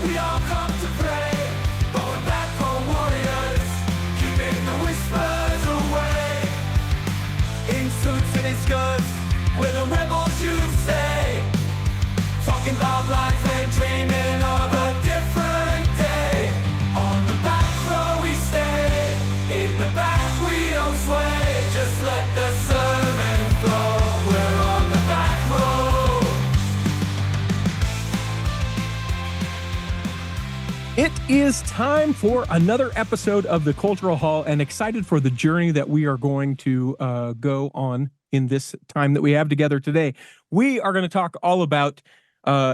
We all come to pray, going back for warriors, keeping the whispers away. In suits and in skirts, we're the rebels you say, talking about life and dreaming of a different day. On the back row we stay, in the back we don't sway, just let the sermon flow. We're on the back row. It is time for another episode of the Cultural Hall, and excited for the journey that we are going to go on in this time that we have together today. We are going to talk all about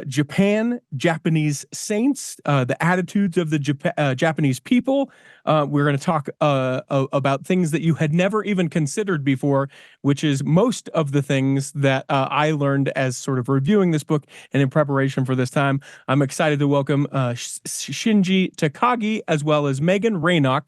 Japan, Japanese saints, the attitudes of the Japanese people. We're going to talk about things that you had never even considered before, which is most of the things that I learned as sort of reviewing this book and in preparation for this time. I'm excited to welcome Shinji Takagi as well as Meagan Rainock,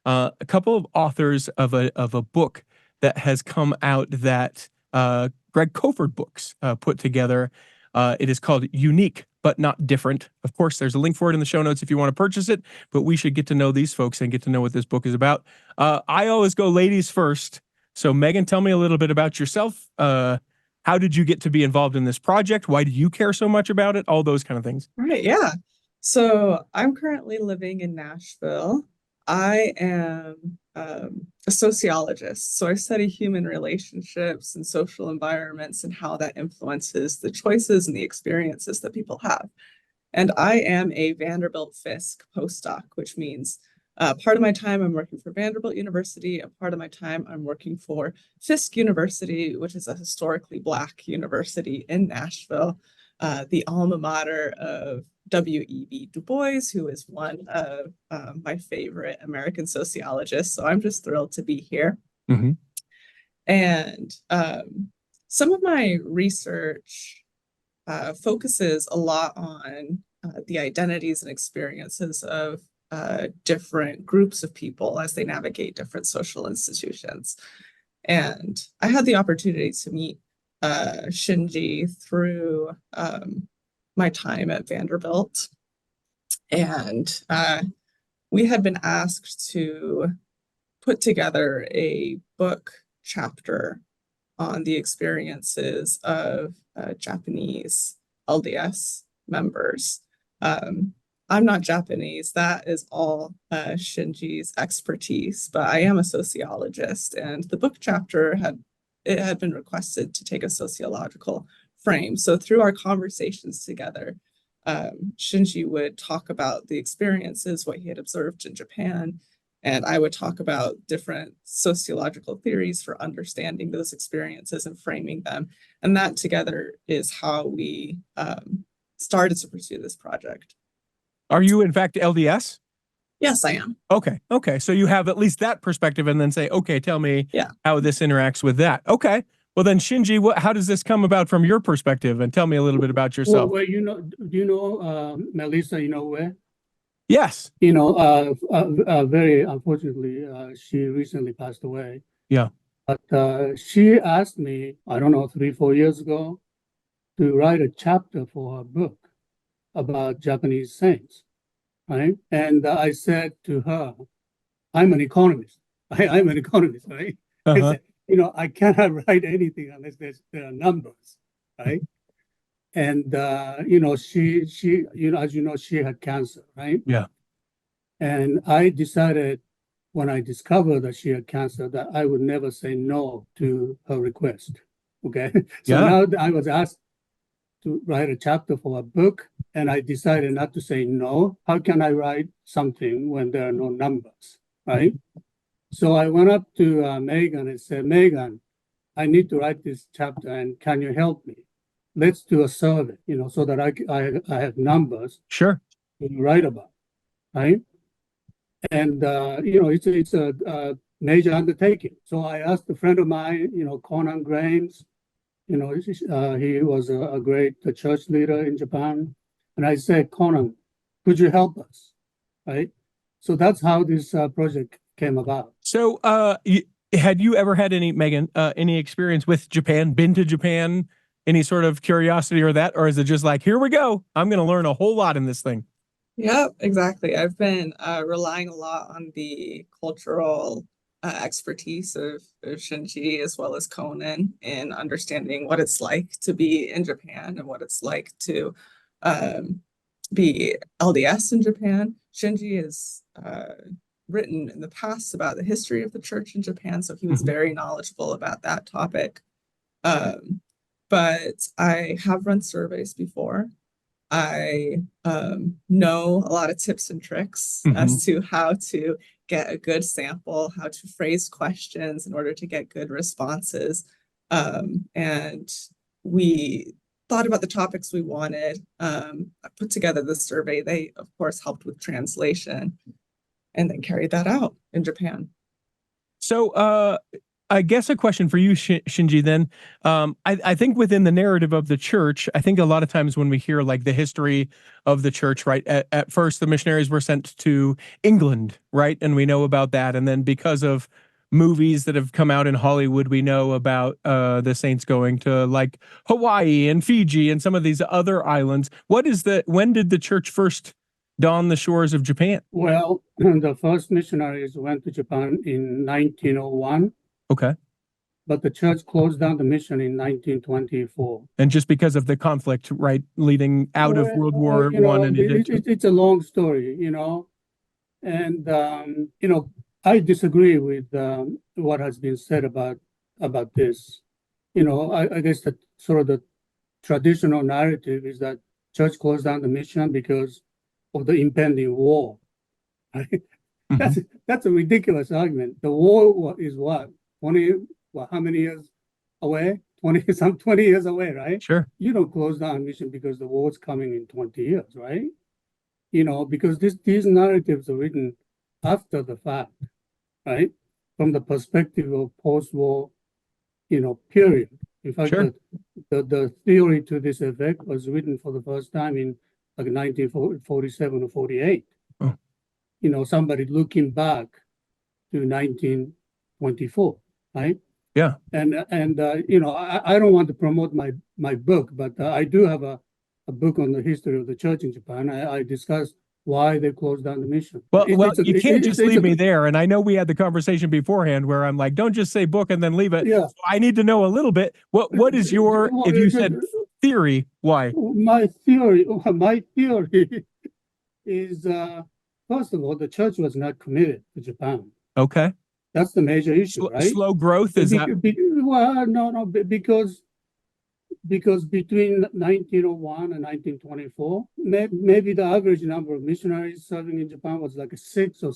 a couple of authors of a book that has come out that Greg Koford Books put together. It is called Unique But Not Different. Of course, there's a link for it in the show notes if you want to purchase it, but we should get to know these folks and get to know what this book is about. I always go ladies first. So Meagan, tell me a little bit about yourself. How did you get to be involved in this project? Why do you care so much about it? All those kind of things. Right, yeah. So I'm currently living in Nashville. I am a sociologist. So I study human relationships and social environments and how that influences the choices and the experiences that people have. And I am a Vanderbilt Fisk postdoc, which means part of my time I'm working for Vanderbilt University, and part of my time I'm working for Fisk University, which is a historically Black university in Nashville, the alma mater of W.E.B. Du Bois, who is one of my favorite American sociologists. So I'm just thrilled to be here. Mm-hmm. And some of my research focuses a lot on the identities and experiences of different groups of people as they navigate different social institutions. And I had the opportunity to meet Shinji through my time at Vanderbilt. And we had been asked to put together a book chapter on the experiences of Japanese LDS members. I'm not Japanese. That is all Shinji's expertise, but I am a sociologist, and the book chapter had been requested to take a sociological frame. So through our conversations together, Shinji would talk about the experiences, what he had observed in Japan, and I would talk about different sociological theories for understanding those experiences and framing them. And that together is how we started to pursue this project. Are you, in fact, LDS? Yes, I am. Okay. So you have at least that perspective, and then say, okay, tell me how this interacts with that. Okay. Well, then, Shinji, how does this come about from your perspective? And tell me a little bit about yourself. Well, do you know Melissa, where? Yes. Very unfortunately, she recently passed away. Yeah. But she asked me, I don't know, 3-4 years ago, to write a chapter for her book about Japanese saints, right? And I said to her, I'm an economist. I'm an economist, right? Uh-huh. I said, I cannot write anything unless there are numbers, right? And she as you know, she had cancer, right? Yeah. And I decided when I discovered that she had cancer that I would never say no to her request. Okay. So now I was asked to write a chapter for a book, and I decided not to say no. How can I write something when there are no numbers, right? So I went up to Maegan and said, Maegan, I need to write this chapter, and can you help me? Let's do a survey, so that I have numbers. Sure. To write about, right? And it's a major undertaking. So I asked a friend of mine, Conan Grimes, he was a great church leader in Japan, and I said, Conan, could you help us, right? So that's how this project came about. So, had you ever had Meagan, any experience with Japan? Been to Japan? Any sort of curiosity or that, or is it just like, here we go, I'm going to learn a whole lot in this thing? Yeah, exactly. I've been relying a lot on the cultural expertise of Shinji as well as Conan in understanding what it's like to be in Japan and what it's like to um, be LDS in Japan. Shinji has written in the past about the history of the church in Japan, so he was Mhm. very knowledgeable about that topic. Um, but I have run surveys before. I know a lot of tips and tricks Mhm. as to how to get a good sample, how to phrase questions in order to get good responses. And we thought about the topics we wanted. I put together the survey. They, of course, helped with translation and then carried that out in Japan. So, I guess a question for you, Shinji, then. I think within the narrative of the church, I think a lot of times when we hear like the history of the church, right, at first the missionaries were sent to England, right? And we know about that. And then because of movies that have come out in Hollywood, we know about the saints going to like Hawaii and Fiji and some of these other islands. When did the church first dawn the shores of Japan? Well, the first missionaries went to Japan in 1901, Okay. but the church closed down the mission in 1924. And just because of the conflict, right, leading out of World War One and into it's a long story, and I disagree with what has been said about this. I guess that sort of the traditional narrative is that church closed down the mission because of the impending war. Right? That's a ridiculous argument. The war is what 20? Well, how many years away? 20 years away, right? Sure. You don't close down a mission because the war's coming in 20 years, right? Because these narratives are written after the fact, right? From the perspective of post-war, period. In fact, Sure. the theory to this effect was written for the first time in like 1947 or 48. Oh. Somebody looking back to 1924, right? Yeah. And I don't want to promote my book, but I do have a book on the history of the church in Japan. I discuss why they closed down the mission. Well, you can't just leave me there. And I know we had the conversation beforehand where I'm like, don't just say book and then leave it. Yeah. So I need to know a little bit. What is your, if you said theory, why? My theory is, first of all, the church was not committed to Japan. Okay. That's the major issue, right? Slow growth is that? Well, no, because between 1901 and 1924, maybe the average number of missionaries serving in Japan was like six or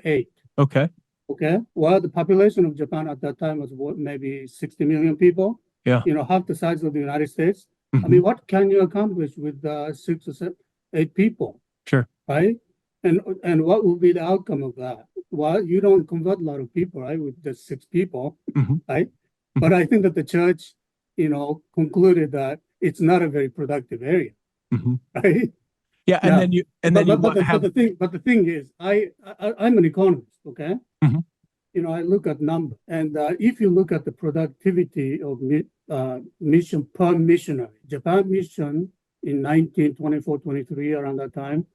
eight. Okay. Okay. Well, the population of Japan at that time was maybe 60 million people. Yeah. Half the size of the United States. Mhm. I mean, what can you accomplish with 6 or 8 people? Sure. Right. And what will be the outcome of that? Well, you don't convert a lot of people, right, with just 6 people, Mhm. right? But I think that the church, concluded that it's not a very productive area, Mhm. right? Yeah. And Yeah. then you, But the thing is, I'm an economist, okay? Mhm. I look at numbers, and if you look at the productivity of mission per missionary, Japan mission in 1924-23, around that time,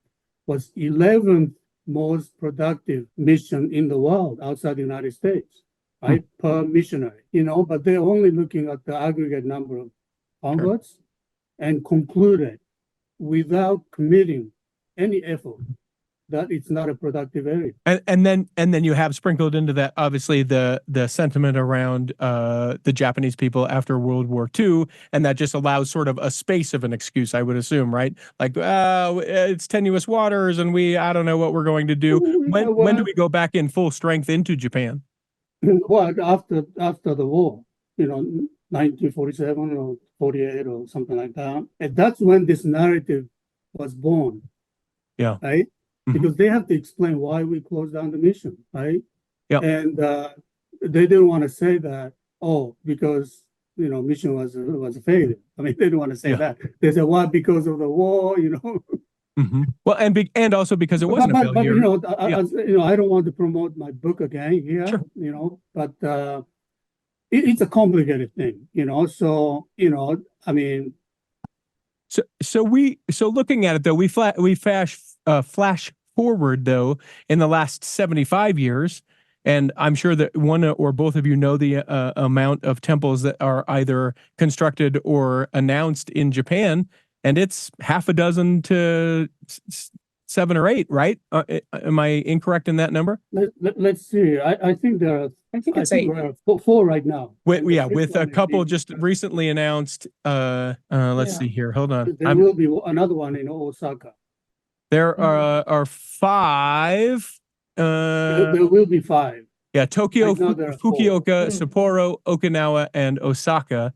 was 11th most productive mission in the world outside the United States, right? Per missionary, but they're only looking at the aggregate number of converts and concluded without committing any effort that it's not a productive area. And then you have sprinkled into that obviously the sentiment around the Japanese people after World War II, and that just allows sort of a space of an excuse, I would assume, right? Like it's tenuous waters, and I don't know what we're going to do. When do we go back in full strength into Japan? Well, after the war, 1947 or 48 or something like that, and that's when this narrative was born. Yeah. Right. Mhm. Because they have to explain why we closed down the mission, right? Yeah. And they didn't want to say that, because mission was a failure. I mean, they didn't want to say that. They said, why? Because of the war, Mm-hmm. Well, and also because it wasn't a failure. But I don't want to promote my book again here. Sure. But it's a complicated thing, So I mean. So looking at it though, we flash flash forward, though, in the last 75 years, and I'm sure that one or both of you know the amount of temples that are either constructed or announced in Japan, and it's half a dozen to 7 or 8, right? Am I incorrect in that number? Let's see. I think there are. I think I it's think 8. there are four right now. With, And the yeah, fifth with a one is couple being just constructed. recently announced. Let's Yeah. see here. Hold on. There will be another one in Osaka. There are 5. There will be 5. Yeah, Tokyo, Right now there are 4. Fukuoka, Mm. Sapporo, Okinawa, and Osaka.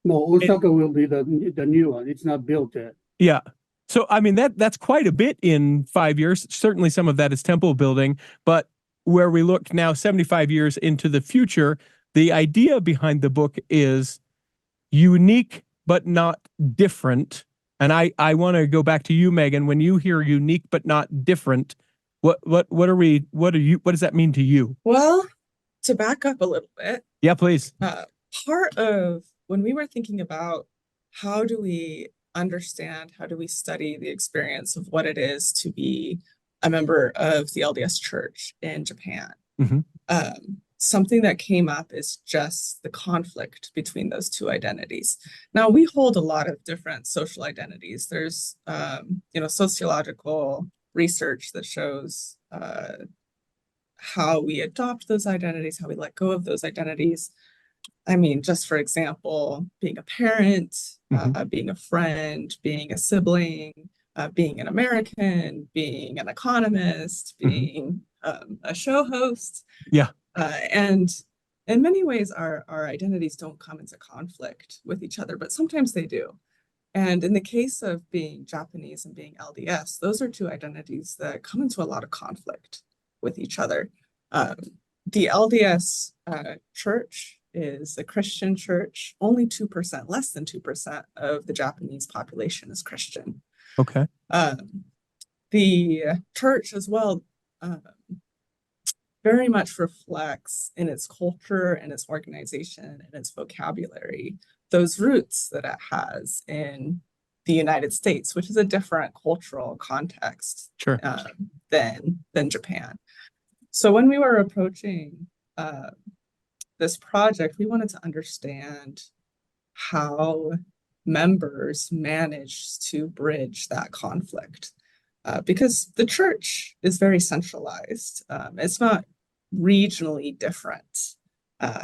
No, Osaka will be the new one. It's not built yet. Yeah. So I mean that's quite a bit in 5 years. Certainly some of that is temple building, but where we look now 75 years into the future, the idea behind the book is unique but not different. And I want to go back to you, Meagan. When you hear unique but not different, what does that mean to you? Well, to back up a little bit, Yeah, please. part of when we were thinking about how do we understand, how do we study the experience of what it is to be a member of the LDS Church in Japan, Mhm. something that came up is just the conflict between those two identities. Now, we hold a lot of different social identities. There's, sociological research that shows how we adopt those identities, how we let go of those identities. I mean, just for example, being a parent, being a friend, being a sibling, being an American, being an economist, being a show host. Yeah. And in many ways, our identities don't come into conflict with each other, but sometimes they do. And in the case of being Japanese and being LDS, those are two identities that come into a lot of conflict with each other. The LDS church is a Christian church. Only 2%, less than 2% of the Japanese population is Christian. Okay. The church as well very much reflects in its culture and its organization and its vocabulary those roots that it has in the United States, which is a different cultural context Sure. than Japan. So when we were approaching this project, we wanted to understand how members managed to bridge that conflict. Because the church is very centralized. It's not regionally different.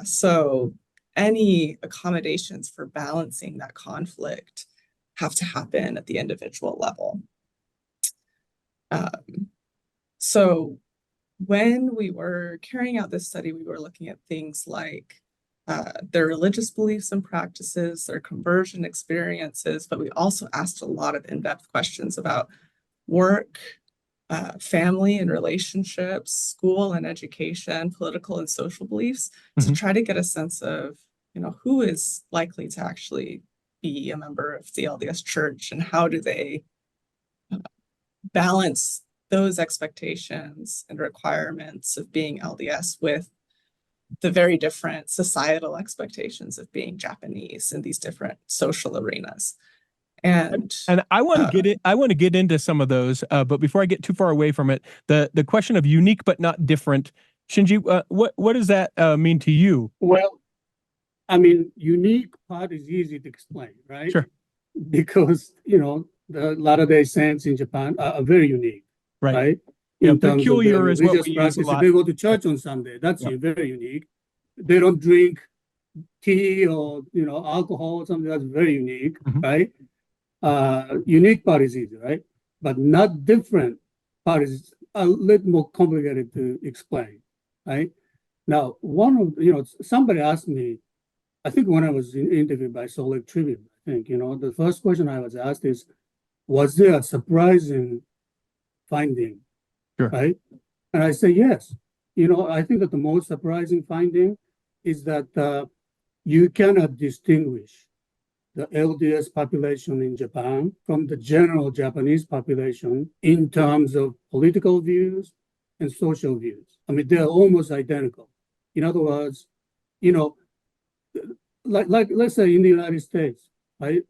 So any accommodations for balancing that conflict have to happen at the individual level. So when we were carrying out this study, we were looking at things like their religious beliefs and practices, their conversion experiences, but we also asked a lot of in-depth questions about work, family and relationships, school and education, political and social beliefs, to try to get a sense of, who is likely to actually be a member of the LDS Church and how do they balance those expectations and requirements of being LDS with the very different societal expectations of being Japanese in these different social arenas. And I want to get into some of those, but before I get too far away from it, the question of unique but not different, Shinji, what does that mean to you? Well, I mean, unique part is easy to explain, right? Sure. Because the Latter-day Saints in Japan are very unique, right? Yeah, In terms of peculiar their is what religious we use a practice. lot. If they go to church on Sunday, that's very unique. They don't drink tea or alcohol or something. That's very unique, right? Unique part is easy, right? But not different part is a little more complicated to explain, right? Now, somebody asked me, I think when I was interviewed by Solid Tribune, I think, the first question I was asked is, was there a surprising finding, right? And I say, yes. I think that the most surprising finding is that you cannot distinguish the LDS population in Japan from the general Japanese population in terms of political views and social views. I mean, they're almost identical. In other words, like let's say in the United States, right?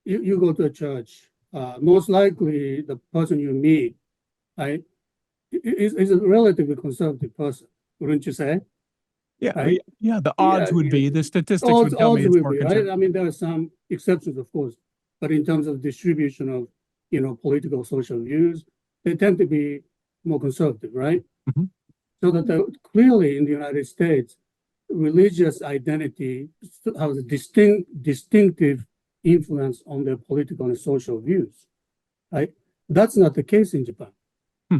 You go to a church, most likely the person you meet right, is a relatively conservative person, wouldn't you say? Yeah, Right? yeah. The odds would be, the statistics would tell me Odds it's will more be, right? conservative. I mean, there are some exceptions, of course, but in terms of distribution of, political social views, they tend to be more conservative, right? Mhm. So that clearly in the United States, religious identity has a distinctive influence on their political and social views, right? That's not the case in Japan. Hmm.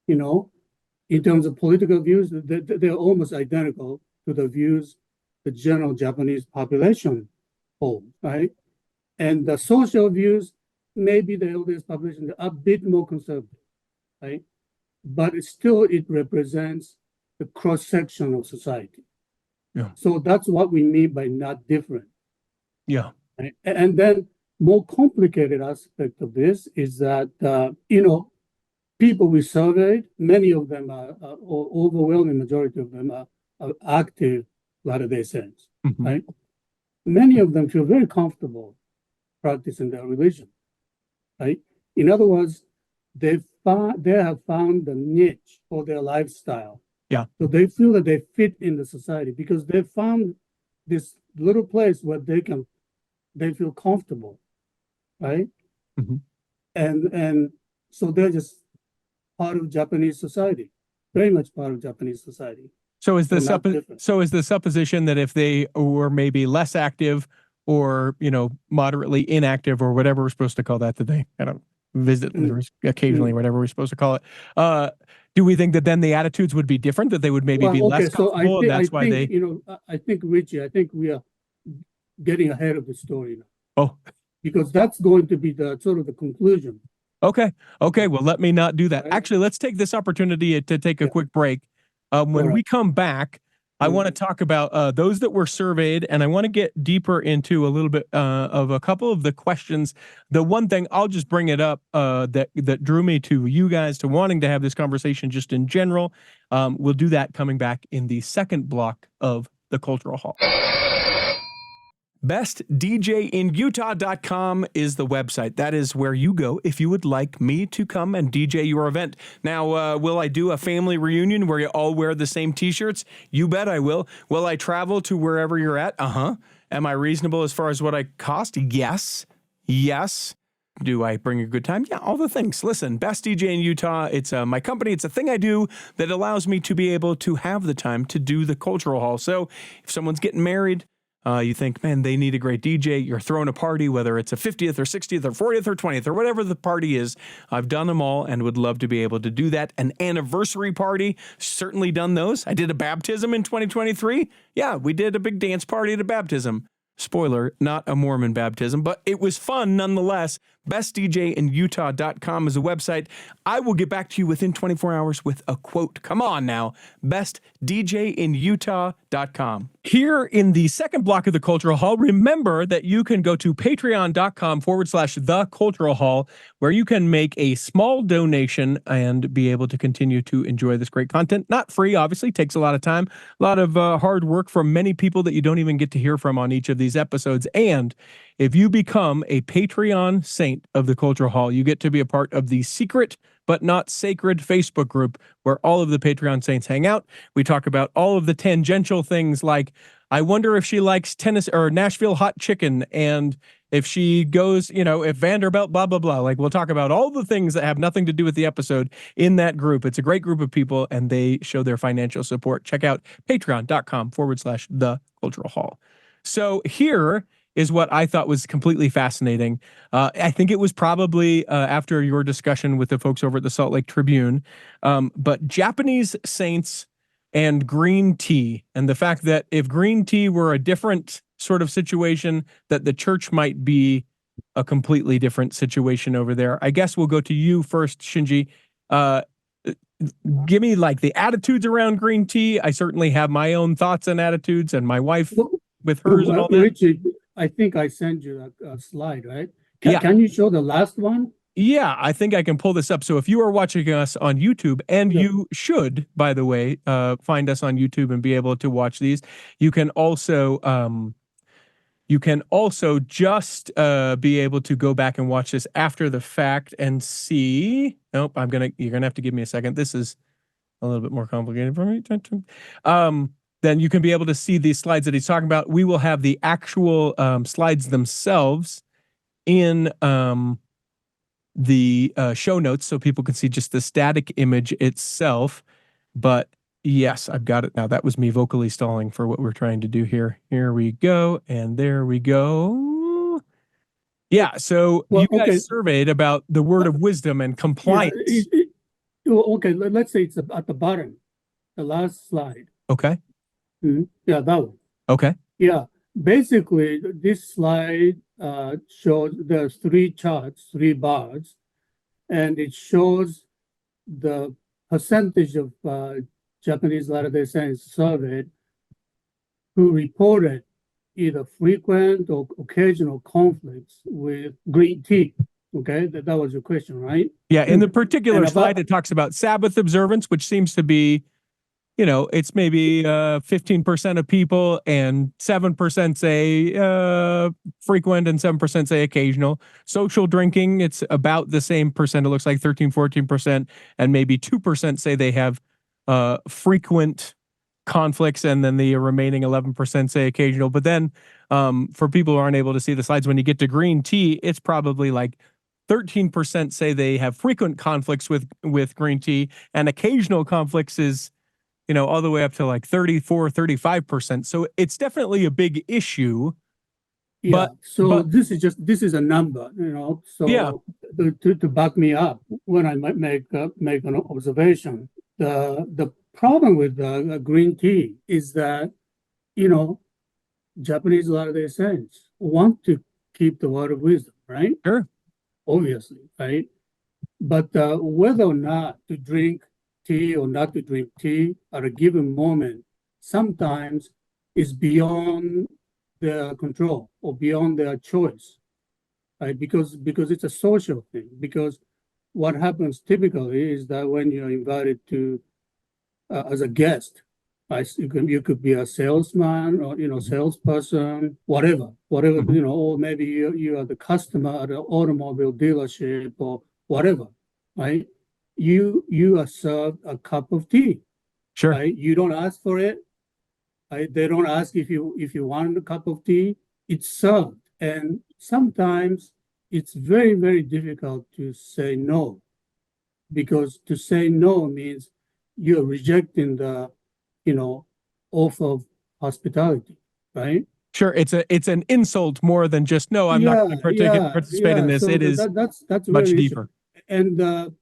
In terms of political views, they're almost identical to the views the general Japanese population holds, right? And the social views, maybe the LDS population are a bit more conservative, right? But it represents the cross section of society. Yeah. So that's what we mean by not different. Yeah. Right? And then more complicated aspect of this is that people we surveyed, many of them or overwhelming majority of them are active Latter-day Saints, Mhm. right? Many of them feel very comfortable practicing their religion, right? In other words, they have found the niche for their lifestyle. Yeah. So they feel that they fit in the society because they found this little place where they feel comfortable, right? Mhm. And so they're just part of Japanese society, very much part of Japanese society. So is the So not supposition that if they were maybe less active or, moderately inactive or whatever we're supposed to call that they kind of visit occasionally, whatever we're supposed to call it. Do we think that then the attitudes would be different, that they would maybe be less comfortable, and that's why they? I think, Richie, I think we are getting ahead of the story now. Oh, Because that's going to be the sort of the conclusion. okay. Well, let me not do that. Right. Actually, let's take this opportunity to take a Yeah. quick break. When All we right. come back, I want to talk about those that were surveyed, and I want to get deeper into a little bit of a couple of the questions. The one thing, I'll just bring it up that drew me to you guys, to wanting to have this conversation just in general. We'll do that coming back in the second block of the Cultural Hall. BestDJinUtah.com is the website. That is where you go if you would like me to come and DJ your event. Now, will I do a family reunion where you all wear the same t-shirts? You bet I will. Will I travel to wherever you're at? Uh-huh. Am I reasonable as far as what I cost? Yes. Do I bring a good time? Yeah, all the things. Listen, Best DJ in Utah, it's my company. It's a thing I do that allows me to be able to have the time to do the Cultural Hall. So if someone's getting married, you think, man, they need a great DJ. You're throwing a party, whether it's a 50th or 60th or 40th or 20th or whatever the party is. I've done them all and would love to be able to do that. An anniversary party, certainly done those. I did a baptism in 2023. Yeah, we did a big dance party at a baptism. Spoiler, not a Mormon baptism, but it was fun nonetheless. BestDJinUtah.com is a website. I will get back to you within 24 hours with a quote. Come on now. BestDJinUtah.com. Here in the second block of the Cultural Hall, remember that you can go to patreon.com/The Cultural Hall, where you can make a small donation and be able to continue to enjoy this great content. Not free, obviously, takes a lot of time, a lot of hard work from many people that you don't even get to hear from on each of these episodes. And if you become a Patreon saint of the Cultural Hall, you get to be a part of the secret but not sacred Facebook group where all of the Patreon saints hang out. We talk about all of the tangential things like, I wonder if she likes tennis or Nashville hot chicken, and if she goes, if Vanderbilt, blah, blah, blah. Like, we'll talk about all the things that have nothing to do with the episode in that group. It's a great group of people, and they show their financial support. Check out patreon.com/The Cultural Hall. So here is what I thought was completely fascinating. I think it was probably after your discussion with the folks over at the Salt Lake Tribune, but Japanese saints and green tea, and the fact that if green tea were a different sort of situation, that the church might be a completely different situation over there. I guess we'll go to you first, Shinji. Give me like the attitudes around green tea. I certainly have my own thoughts and attitudes, and my wife with hers and all that. Richard, I think I sent you a slide, right? Yeah. Can you show the last one? Yeah, I think I can pull this up. So if you are watching us on YouTube, and you should, by the way, find us on YouTube and be able to watch these, you can also You can also just be able to go back and watch this after the fact and see. Nope, you're gonna have to give me a second. This is a little bit more complicated for me. Then you can be able to see these slides that he's talking about. We will have the actual slides themselves in the show notes so people can see just the static image itself. But yes, I've got it now. That was me vocally stalling for what we're trying to do here. Here we go. And there we go. Yeah. So Well, you guys okay. surveyed about the word of wisdom and compliance. Okay, let's say it's at the bottom, the last slide. Okay. Yeah, that one. Okay. Yeah, basically, this slide shows there's three charts, three bars, and it shows the percentage of Japanese Latter-day Saints surveyed who reported either frequent or occasional conflicts with green tea. Okay, that was your question, right? Yeah, in the particular And slide, it talks about Sabbath observance, which seems to be, it's maybe 15% of people, and 7% say frequent and 7% say occasional. Social drinking, it's about the same percent. It looks like 13, 14%, and maybe 2% say they have frequent conflicts, and then the remaining 11% say occasional. But then for people who aren't able to see the slides, when you get to green tea, it's probably like 13% say they have frequent conflicts with green tea, and occasional conflicts is, all the way up to like 34, 35%. So it's definitely a big issue. Yeah. This is a number, So yeah, to back me up when I might make an observation, the problem with green tea is that Japanese Latter-day Saints want to keep the word of wisdom, right? sure. Obviously, right? But whether or not to drink tea or not to drink tea at a given moment sometimes is beyond their control or beyond their choice, right? Because it's a social thing. Because what happens typically is that when you're invited to as a guest, right, you could be a salesman or salesperson, whatever, or maybe you are the customer at an automobile dealership or whatever, right? You are served a cup of tea. Sure. Right? You don't ask for it. Right? They don't ask if you want a cup of tea. It's served, and sometimes it's very, very difficult to say no, because to say no means you're rejecting the offer of hospitality, right? Sure, it's an insult more than just no. I'm not going to participate in this. So it is that's much really deeper. And the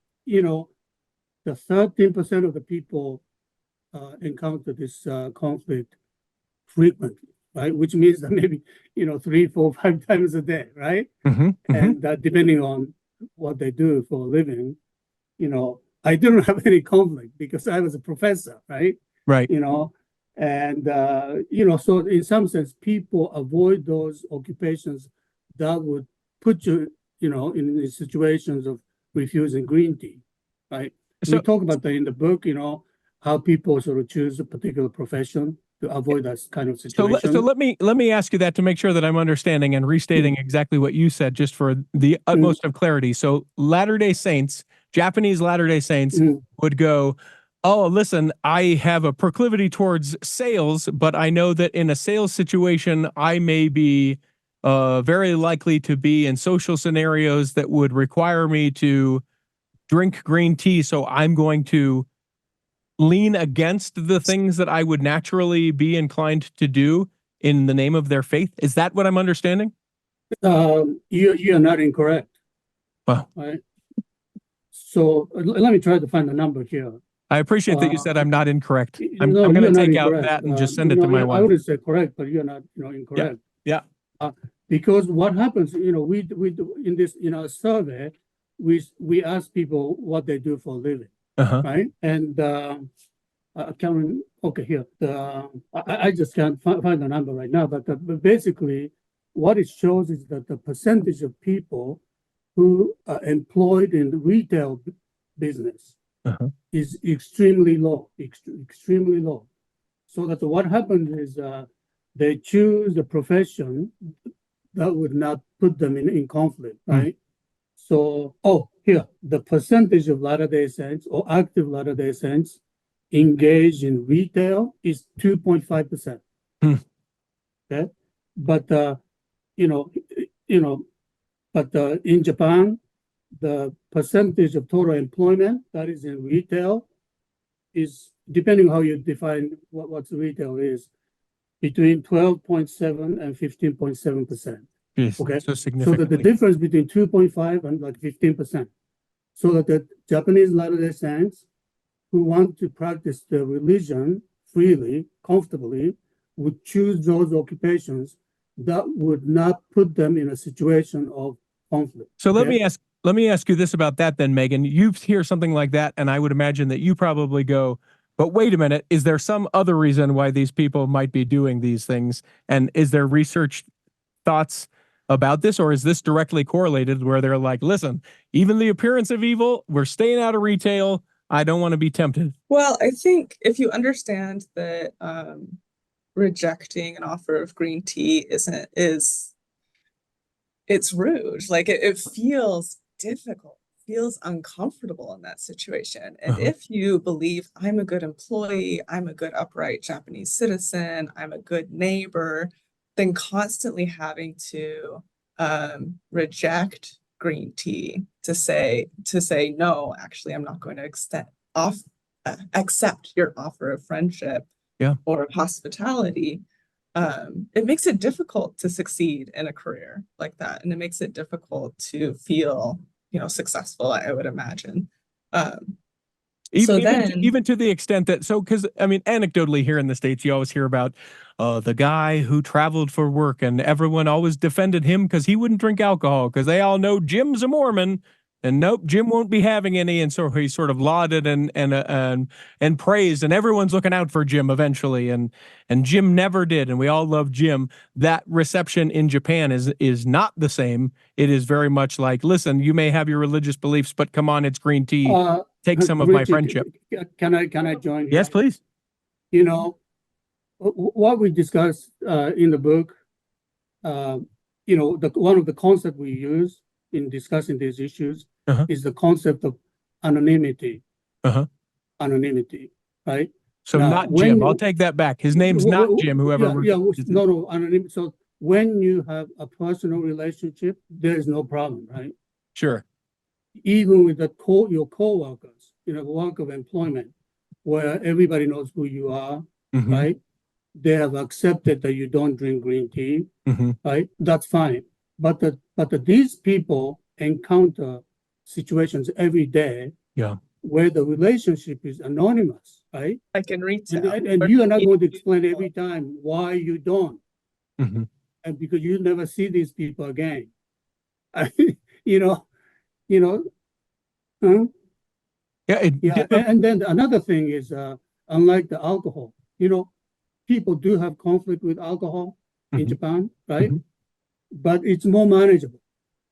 13% of the people encounter this conflict frequently, right? Which means that maybe 3, 4, 5 times a day, right? And depending on what they do for a living, I didn't have any conflict because I was a professor, right? Right. And so in some sense, people avoid those occupations that would put you, in situations of refusing green tea, right? So we talk about that in the book, how people sort of choose a particular profession to avoid that kind of situation. So let me ask you that to make sure that I'm understanding and restating exactly what you said, just for the utmost of clarity. So Latter-day Saints, Japanese Latter-day Saints would go, oh, listen, I have a proclivity towards sales, but I know that in a sales situation, I may be very likely to be in social scenarios that would require me to drink green tea. So I'm going to lean against the things that I would naturally be inclined to do in the name of their faith. Is that what I'm understanding? You're not incorrect. Wow. Right? So let me try to find the number here. I appreciate that you said I'm not incorrect. I'm No, going you're to not take out incorrect. that and just send it to my I wife. wouldn't say correct, but you're not incorrect. Yeah. Because what happens, we do in this, a survey, we ask people what they do for a living, right? And Karen, okay, here, I just can't find the number right now, but basically what it shows is that the percentage of people who are employed in the retail business is extremely low, extremely low. So that what happens is they choose the profession that would not put them in conflict, right? So, here, the percentage of Latter-day Saints or active Latter-day Saints engaged in retail is 2.5%. Okay, but in Japan, the percentage of total employment that is in retail is, depending how you define what retail is, between 12.7 and 15.7%. Yes, Okay, so so that the significantly. difference between 2.5 and like 15%. So that the Japanese Latter-day Saints who want to practice their religion freely, comfortably, would choose those occupations that would not put them in a situation of conflict. So let okay? me ask you this about that then, Meagan. You hear something like that, and I would imagine that you probably go, but wait a minute, is there some other reason why these people might be doing these things? And is there research thoughts about this, or is this directly correlated where they're like, listen, even the appearance of evil, we're staying out of retail. I don't want to be tempted. Well, I think if you understand that rejecting an offer of green tea it's rude. Like it feels difficult, feels uncomfortable in that situation. And if you believe I'm a good employee, I'm a good upright Japanese citizen, I'm a good neighbor, then constantly having to reject green tea to say no, actually I'm not going to accept your offer of friendship or hospitality, it makes it difficult to succeed in a career like that, and it makes it difficult to feel successful, I would imagine. Even to the extent that, because I mean, anecdotally here in the States, you always hear about the guy who traveled for work, and everyone always defended him because he wouldn't drink alcohol because they all know Jim's a Mormon, and nope, Jim won't be having any, and so he's sort of lauded and praised, and everyone's looking out for Jim eventually, and Jim never did, and we all love Jim. That reception in Japan is not the same. It is very much like, listen, you may have your religious beliefs, but come on, it's green tea. Take some of my friendship. Can I join you? Yes, please. What we discussed in the book, one of the concepts we use in discussing these issues is the concept of anonymity. Anonymity, right? So now, not Jim. I'll take that back. His name's not Jim, whoever. No, anonymity. So when you have a personal relationship, there is no problem, right? Sure. Even with your co-workers, work of employment, where everybody knows who you are, right? They have accepted that you don't drink green tea, right? That's fine. But these people encounter situations every day, where the relationship is anonymous, right? Like in retail, and you are not going to explain every time why you don't, and because you never see these people again, And then another thing is, unlike the alcohol, people do have conflict with alcohol in Japan, right? But it's more manageable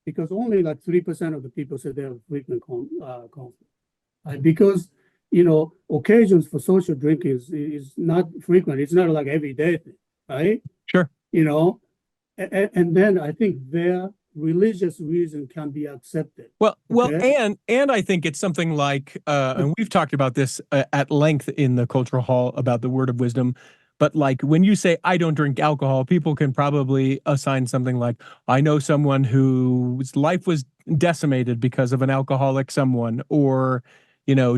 because only like 3% of the people say they have frequent conflict, right? Because occasions for social drinking is not frequent. It's not like every day thing, right? Sure. And then I think their religious reason can be accepted. Well, and I think it's something like, and we've talked about this at length in the Cultural Hall about the word of wisdom, but like when you say, I don't drink alcohol, people can probably assign something like, I know someone whose life was decimated because of an alcoholic someone, or,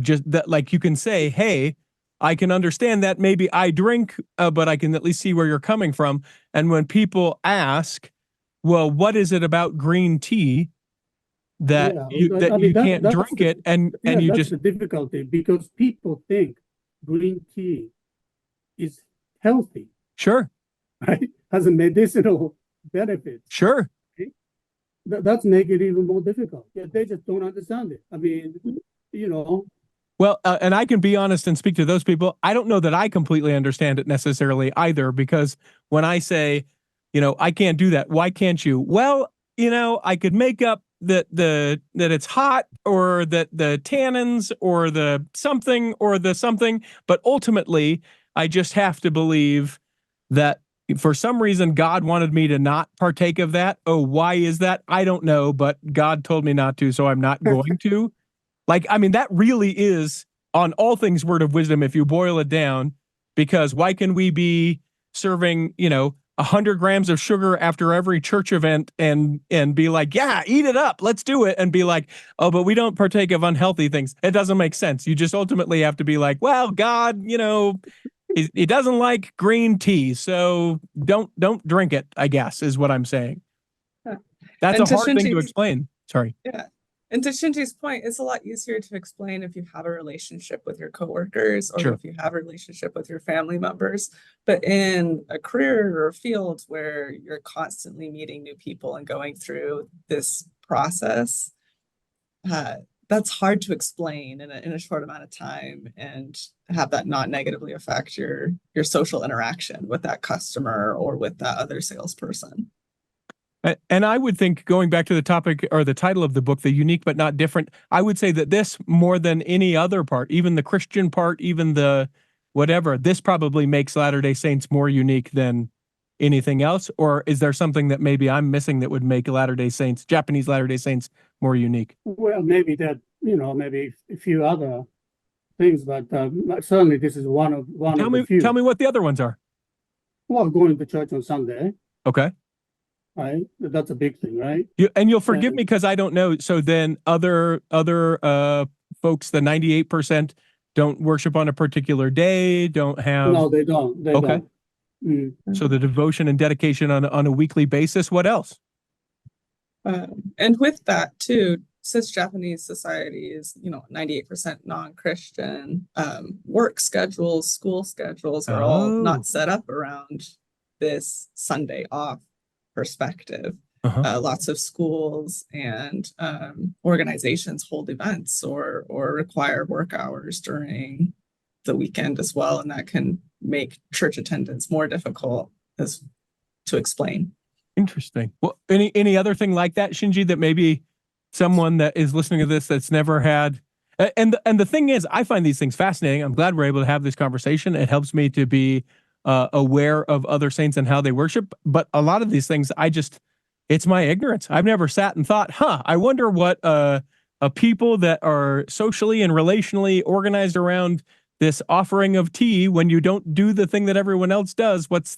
just that, like you can say, hey, I can understand that maybe I drink, but I can at least see where you're coming from. And when people ask, well, what is it about green tea that you can't drink it? And you that's the difficulty, because people think green tea is healthy. Sure. Right? Has a medicinal benefit. Sure. Okay? That's make it even more difficult. They just don't understand it. I mean, Well, and I can be honest and speak to those people. I don't know that I completely understand it necessarily either, because when I say, I can't do that, why can't you? Well, I could make up that it's hot, or that the tannins, or the something, but ultimately I just have to believe that for some reason, God wanted me to not partake of that. Oh, why is that? I don't know, but God told me not to, so I'm not going to. Like, I mean, that really is on all things word of wisdom if you boil it down, because why can we be serving, 100 grams of sugar after every church event and be like, yeah, eat it up, let's do it, and be like, oh, but we don't partake of unhealthy things. It doesn't make sense. You just ultimately have to be like, well, God, he doesn't like green tea, so don't drink it, I guess, is what I'm saying. That's And a hard thing to Shinji's- explain. Sorry. Yeah. And to Shinji's point, it's a lot easier to explain if you have a relationship with your coworkers or Sure. if you have a relationship with your family members. But in a career or a field where you're constantly meeting new people and going through this process, that's hard to explain in a short amount of time and have that not negatively affect your social interaction with that customer or with that other salesperson. And I would think, going back to the topic or the title of the book, The Unique But Not Different, I would say that this, more than any other part, even the Christian part, even the whatever, this probably makes Latter-day Saints more unique than anything else. Or is there something that maybe I'm missing that would make Latter-day Saints, Japanese Latter-day Saints, more unique? Well, maybe that, maybe a few other things, but certainly this is one of the few. Tell me what the other ones are. Well, going to church on Sunday, Okay. right? That's a big thing, right? You'll forgive me because I don't know. So then other folks, the 98%, don't worship on a particular day, don't have. No, they don't. They Okay. don't. Mm. So the devotion and dedication on a weekly basis. What else? And with that too, since Japanese society is, 98% non-Christian, work schedules, school schedules are all not set up around this Sunday off perspective. Lots of schools and organizations hold events or require work hours during the weekend as well, and that can make church attendance more difficult to explain. Interesting. Well, any other thing like that, Shinji, that maybe someone that is listening to this that's never had, and the thing is, I find these things fascinating. I'm glad we're able to have this conversation. It helps me to be aware of other saints and how they worship. But a lot of these things, it's my ignorance. I've never sat and thought, I wonder what a people that are socially and relationally organized around this offering of tea, when you don't do the thing that everyone else does, what is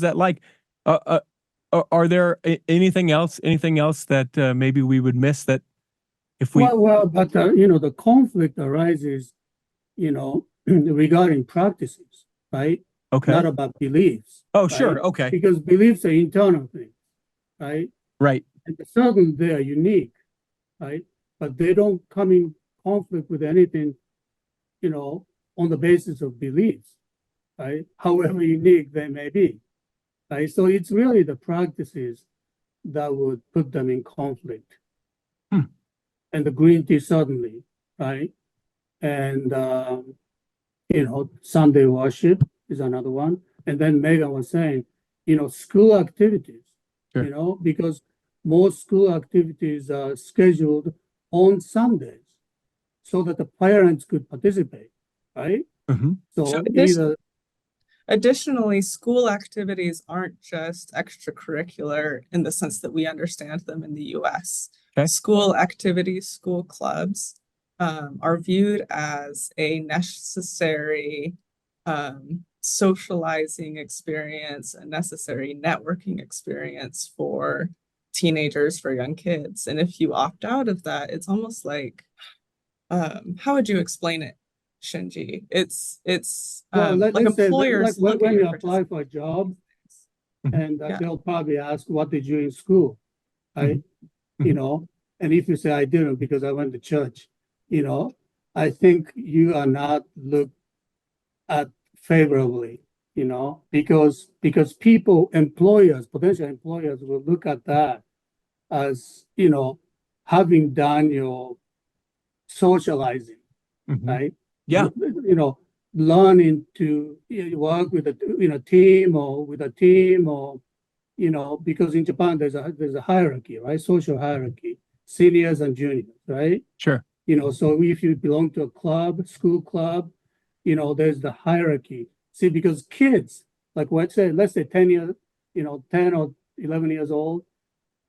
that like? Are there anything else that maybe we would miss that if we... But the conflict arises, regarding practices, right? Okay. Not about beliefs. Oh, right? sure. Okay. Because beliefs are internal things, right? Right. And certainly they are unique, right? But they don't come in conflict with anything, on the basis of beliefs, right? However unique they may be, right? So it's really the practices that would put them in conflict. And the green tea certainly, right? And, Sunday worship is another one. And then Meagan was saying, school activities, Sure. because most school activities are scheduled on Sundays so that the parents could participate, right? So Additionally, school activities aren't just extracurricular in the sense that we understand them in the US. Okay. School activities, school clubs are viewed as a necessary socializing experience, a necessary networking experience for teenagers, for young kids. And if you opt out of that, it's almost like, how would you explain it, Shinji? It's like employers when look at you your apply for a job, and Yeah. they'll probably ask, what did you in school, right? And if you say, I didn't because I went to church, I think you are not looked at favorably, because potential employers will look at that as, having done your socializing, right? Yeah. Learning to work with a team or because in Japan there's a hierarchy, right? Social hierarchy, seniors and juniors, right? Sure. So if you belong to a club, school club, there's the hierarchy. See, because kids, like let's say 10 years, 10 or 11 years old.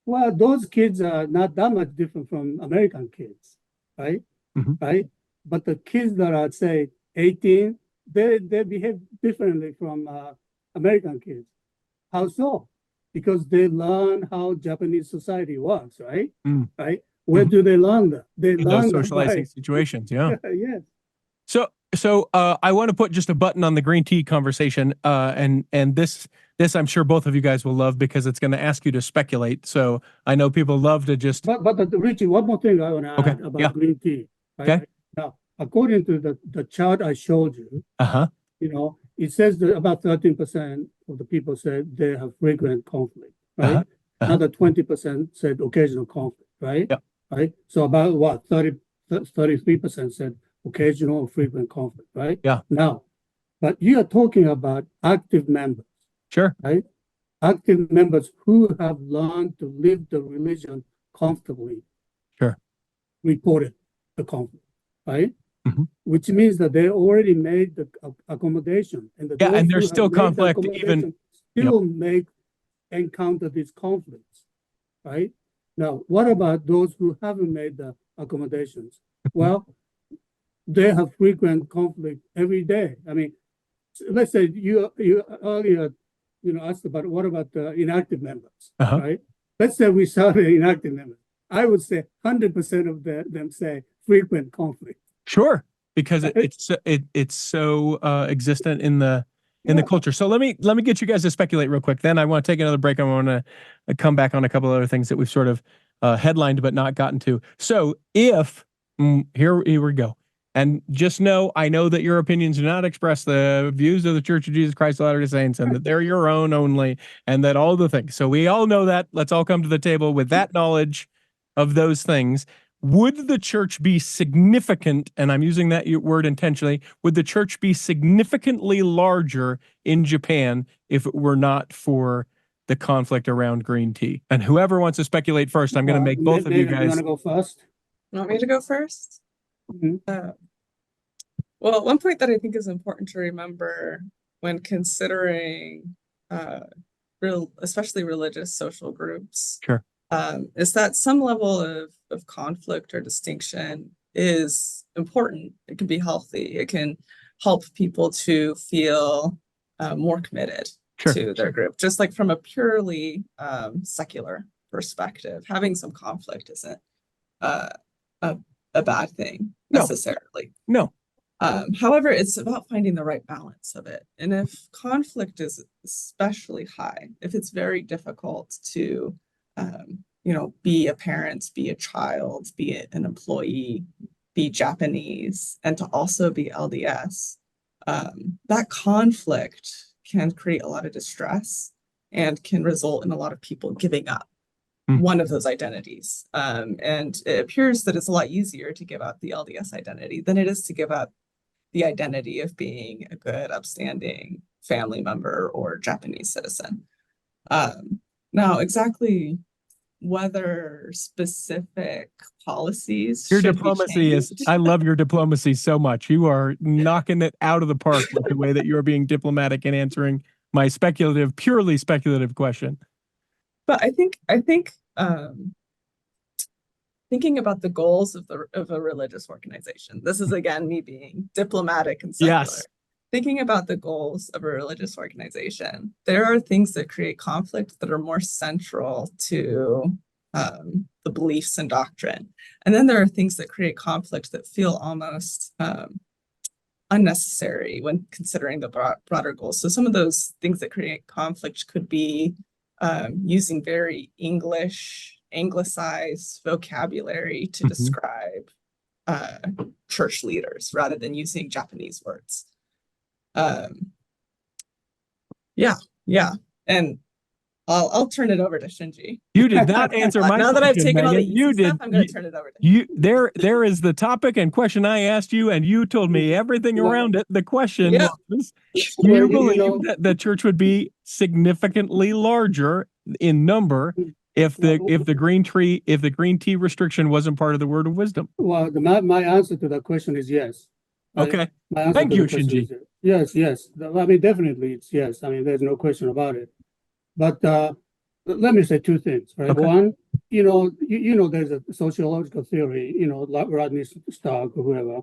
Well, those kids are not that much different from American kids, right? Right? But the kids that are, say, 18, they behave differently from American kids. How so? Because they learn how Japanese society works, right? Right? Where do they learn that? They In learn those that socializing situations, yeah. yes. So I want to put just a button on the green tea conversation, and this I'm sure both of you guys will love because it's going to ask you to speculate. So I know people love to just. But Richie, one more thing I want to add about green tea. Right? Okay. Now, according to the chart I showed you, it says that about 13% of the people said they have frequent conflict, right? Another 20% said occasional conflict, right? Yep. Right. So about what 33% said occasional or frequent conflict, right? Yeah. Now, but you are talking about active members. Sure. Right? Active members who have learned to live the religion comfortably. Sure. Reported the conflict, right? Which means that they already made the accommodation, and and there's still conflict even still encounter these conflicts, right? Now, what about those who haven't made the accommodations? Well, they have frequent conflict every day. I mean, let's say you earlier, asked about what about the inactive members, right? Let's say we started inactive members. I would say 100% of them say frequent conflict. Sure, because it's so existent in the culture. So let me get you guys to speculate real quick. Then I want to take another break. I want to come back on a couple of other things that we've sort of headlined but not gotten to. So if here we go. And just know, I know that your opinions do not express the views of the Church of Jesus Christ of Latter-day Saints, and that they're your own only, and that all the things. So we all know that. Let's all come to the table with that knowledge of those things. Would the church be significant, and I'm using that word intentionally, would the church be significantly larger in Japan if it were not for the conflict around green tea? And whoever wants to speculate first, I'm going to make both of you guys. You want to go first? You want me to go first? Well, one point that I think is important to remember when considering especially religious social groups, is that some level of conflict or distinction is important. It can be healthy. It can help people to feel more committed to their group. Just like from a purely secular perspective, having some conflict isn't a bad thing necessarily. No. However, it's about finding the right balance of it. And if conflict is especially high, if it's very difficult to, be a parent, be a child, be an employee, be Japanese, and to also be LDS, that conflict can create a lot of distress and can result in a lot of people giving up one of those identities. And it appears that it's a lot easier to give up the LDS identity than it is to give up the identity of being a good, upstanding family member or Japanese citizen. Now, exactly whether specific policies your should diplomacy is, I love your diplomacy so much. You are knocking it out of the park with the way that you're being diplomatic and answering my purely speculative question. But I think thinking about the goals of a religious organization. This is again me being diplomatic and secular. Yes. Thinking about the goals of a religious organization, there are things that create conflict that are more central to the beliefs and doctrine. And then there are things that create conflict that feel almost unnecessary when considering the broader goals. So some of those things that create conflict could be using very anglicized vocabulary to describe church leaders rather than using Japanese words. And I'll turn it over to Shinji. You did not answer my now question, that I've taken Meagan. all the easy stuff, I'm going to turn it over to you. There is the topic and question I asked you, and you told me everything around it. The question was, do you believe that the church would be significantly larger in number if the green tea restriction wasn't part of the word of wisdom? Well, my answer to that question is yes. Okay. Thank you, Shinji. Yes, yes. I mean, definitely it's yes. I mean, there's no question about it. But let me say two things, right? Okay. One, there's a sociological theory, like Rodney Stark or whoever,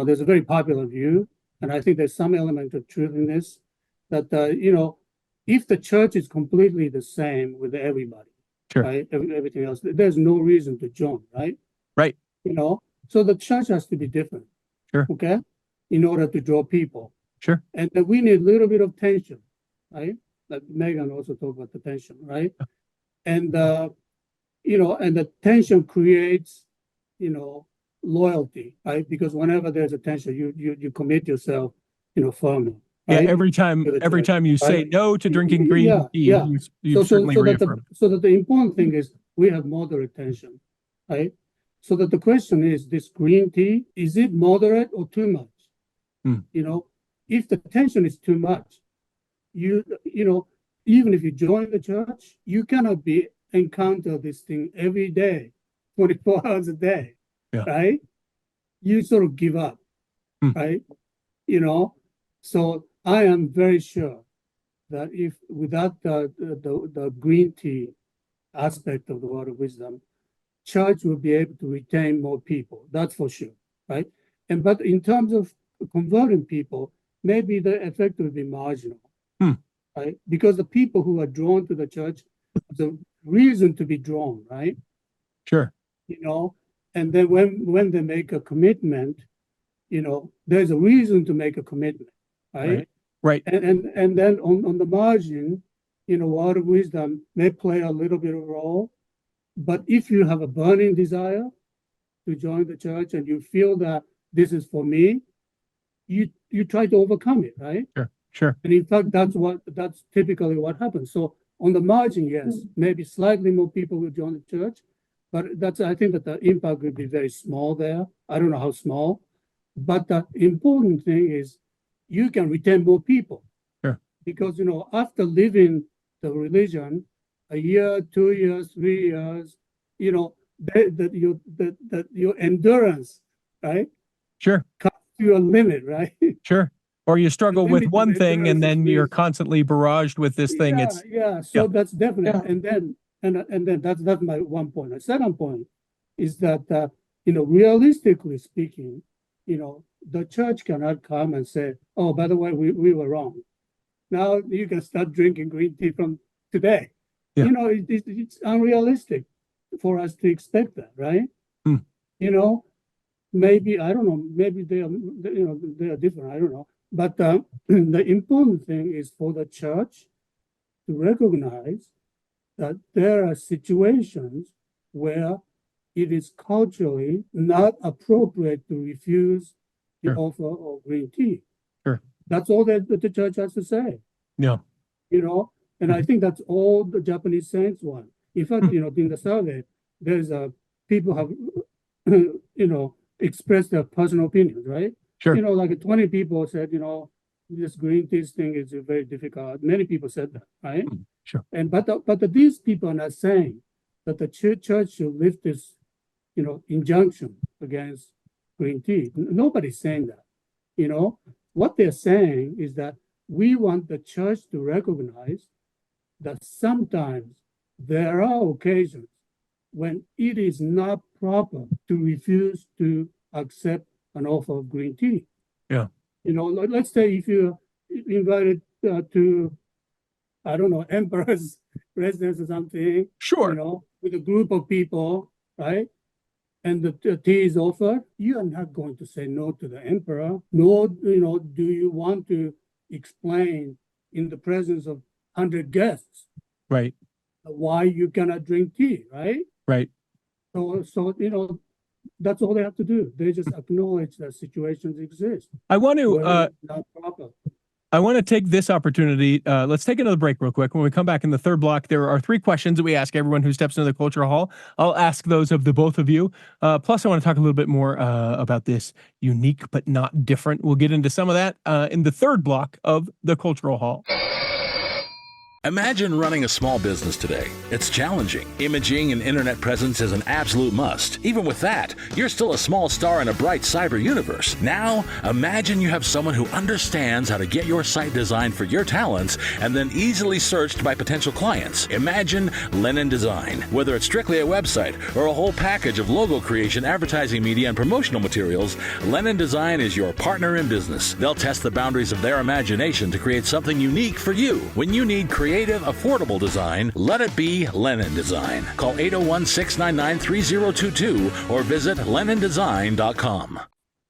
there's a very popular view, and I think there's some element of truth in this, that, if the church is completely the same with everybody, Sure. right? Everything else, there's no reason to join, right? Right. So the church has to be different. Sure. Okay. In order to draw people. Sure. And then we need a little bit of tension, right? Like Meagan also talked about the tension, right? And and the tension creates, loyalty, right? Because whenever there's a tension, you commit yourself, firmly. Yeah, Right? every time you say right? no to drinking green tea, Yeah. you certainly reaffirm. So that the important thing is we have moderate tension, right? So that the question is, this green tea, is it moderate or too much? If the tension is too much, even if you join the church, you cannot encounter this thing every day, 24 hours a day, right? You sort of give up, right? So I am very sure that if without the green tea aspect of the word of wisdom, church will be able to retain more people. That's for sure, right? But in terms of converting people, maybe the effect will be marginal, right? Because the people who are drawn to the church, the reason to be drawn, right? Sure. And then when they make a commitment, there's a reason to make a commitment, right? Right. And then on the margin, word of wisdom may play a little bit of a role. But if you have a burning desire to join the church and you feel that this is for me, you try to overcome it, right? Sure. And in fact, that's typically what happens. So on the margin, yes, maybe slightly more people will join the church, but I think that the impact will be very small there. I don't know how small, but the important thing is you can retain more people. Sure. Because after living the religion a year, 2 years, 3 years, that your endurance, right? Sure. Comes to a limit, right? Sure. Or you struggle with one thing and then you're endurance constantly barraged with this thing. So that's definite. And then that's my one point. The second point is that realistically speaking, the church cannot come and say, "Oh, by the way, we were wrong. Now you can start drinking green tea from today." Yeah. It's unrealistic for us to expect that, right? Maybe I don't know. Maybe they are different. I don't know. But the important thing is for the church to recognize that there are situations where it is culturally not appropriate to refuse the offer of green tea. Sure. That's all that the church has to say. Yeah. And I think that's all the Japanese saints want. In fact, in the survey, there's people have, expressed their personal opinions, right? Sure. Like 20 people said, this green tea thing is very difficult. Many people said that, right? Sure. But these people are not saying that the church should lift this, injunction against green tea. Nobody's saying that. What they're saying is that we want the church to recognize that sometimes there are occasions when it is not proper to refuse to accept an offer of green tea. Yeah. Let's say if you're invited to, I don't know, emperor's residence or something. Sure. With a group of people, right? And the tea is offered, you are not going to say no to the emperor, nor, do you want to explain in the presence of 100 guests, right, why you cannot drink tea, right? Right. So that's all they have to do. They just acknowledge that situations exist. I want to not proper. I want to take this opportunity. Let's take another break real quick. When we come back in the third block, there are 3 questions that we ask everyone who steps into the cultural hall. I'll ask those of the both of you. Plus, I want to talk a little bit more about this unique but not different. We'll get into some of that in the third block of the cultural hall. Imagine running a small business today. It's challenging. Imaging and internet presence is an absolute must. Even with that, you're still a small star in a bright cyber universe. Now, imagine you have someone who understands how to get your site designed for your talents and then easily searched by potential clients. Imagine Lennon Design. Whether it's strictly a website or a whole package of logo creation, advertising media, and promotional materials, Lennon Design is your partner in business. They'll test the boundaries of their imagination to create something unique for you. When you need creative, affordable design, let it be Lennon Design. Call 801-699-3022 or visit lennondesign.com.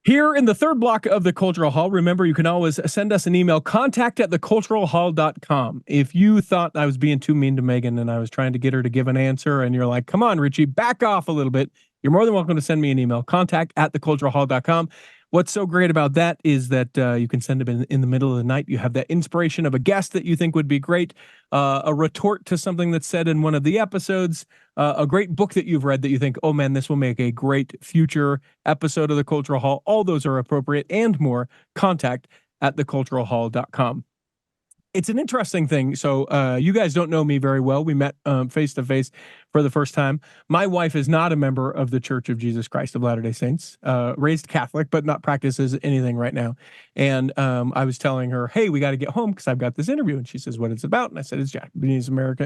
Here in the third block of the Cultural Hall, remember you can always send us an email, contact@theculturalhall.com. If you thought I was being too mean to Meagan and I was trying to get her to give an answer and you're like, come on, Richie, back off a little bit, you're more than welcome to send me an email, contact@theculturalhall.com. What's so great about that is that you can send them in the middle of the night. You have that inspiration of a guest that you think would be great, a retort to something that's said in one of the episodes, a great book that you've read that you think, oh man, this will make a great future episode of the Cultural Hall. All those are appropriate and more. Contact@theculturalhall.com. It's an interesting thing. So you guys don't know me very well. We met face to face for the first time. My wife is not a member of the Church of Jesus Christ of Latter-day Saints, raised Catholic, but not practices anything right now. And I was telling her, hey, we got to get home because I've got this interview. And she says, what it's about? And I said, it's Japanese members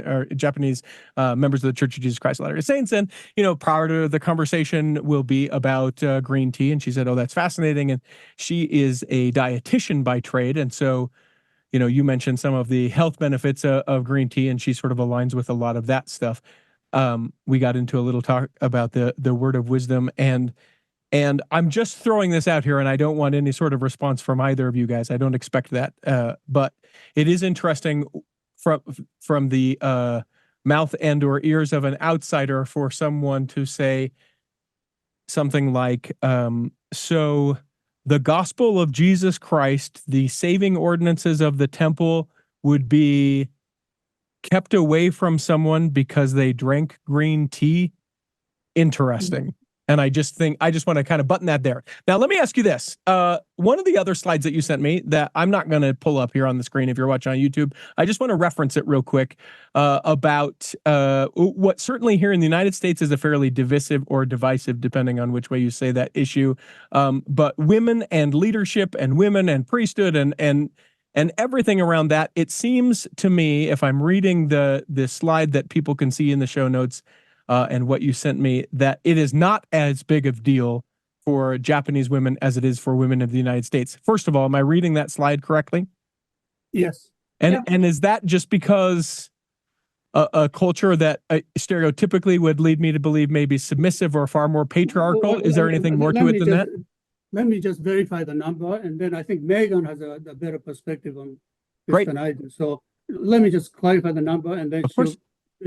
of the Church of Jesus Christ of Latter-day Saints. And, you know, prior to the conversation will be about green tea. And she said, oh, that's fascinating. And she is a dietitian by trade. And so, you know, you mentioned some of the health benefits of green tea, and she sort of aligns with a lot of that stuff. We got into a little talk about the word of wisdom, and I'm just throwing this out here, and I don't want any sort of response from either of you guys. I don't expect that, but it is interesting from the mouth and or ears of an outsider for someone to say something like, so the gospel of Jesus Christ, the saving ordinances of the temple would be kept away from someone because they drank green tea. Interesting. And I just want to kind of button that there. Now, let me ask you this. One of the other slides that you sent me that I'm not going to pull up here on the screen if you're watching on YouTube, I just want to reference it real quick about what certainly here in the United States is a fairly divisive or divisive, depending on which way you say that issue. But women and leadership and women and priesthood and everything around that, it seems to me, if I'm reading the slide that people can see in the show notes, and what you sent me, that it is not as big of a deal for Japanese women as it is for women of the United States. First of all, am I reading that slide correctly? Yes. And is that just because a culture that stereotypically would lead me to believe maybe submissive or far more patriarchal? Is there anything more to it than that? Let me just verify the number, and then I think Meagan has a better perspective on this Great. than I do. So let me just clarify the number, and then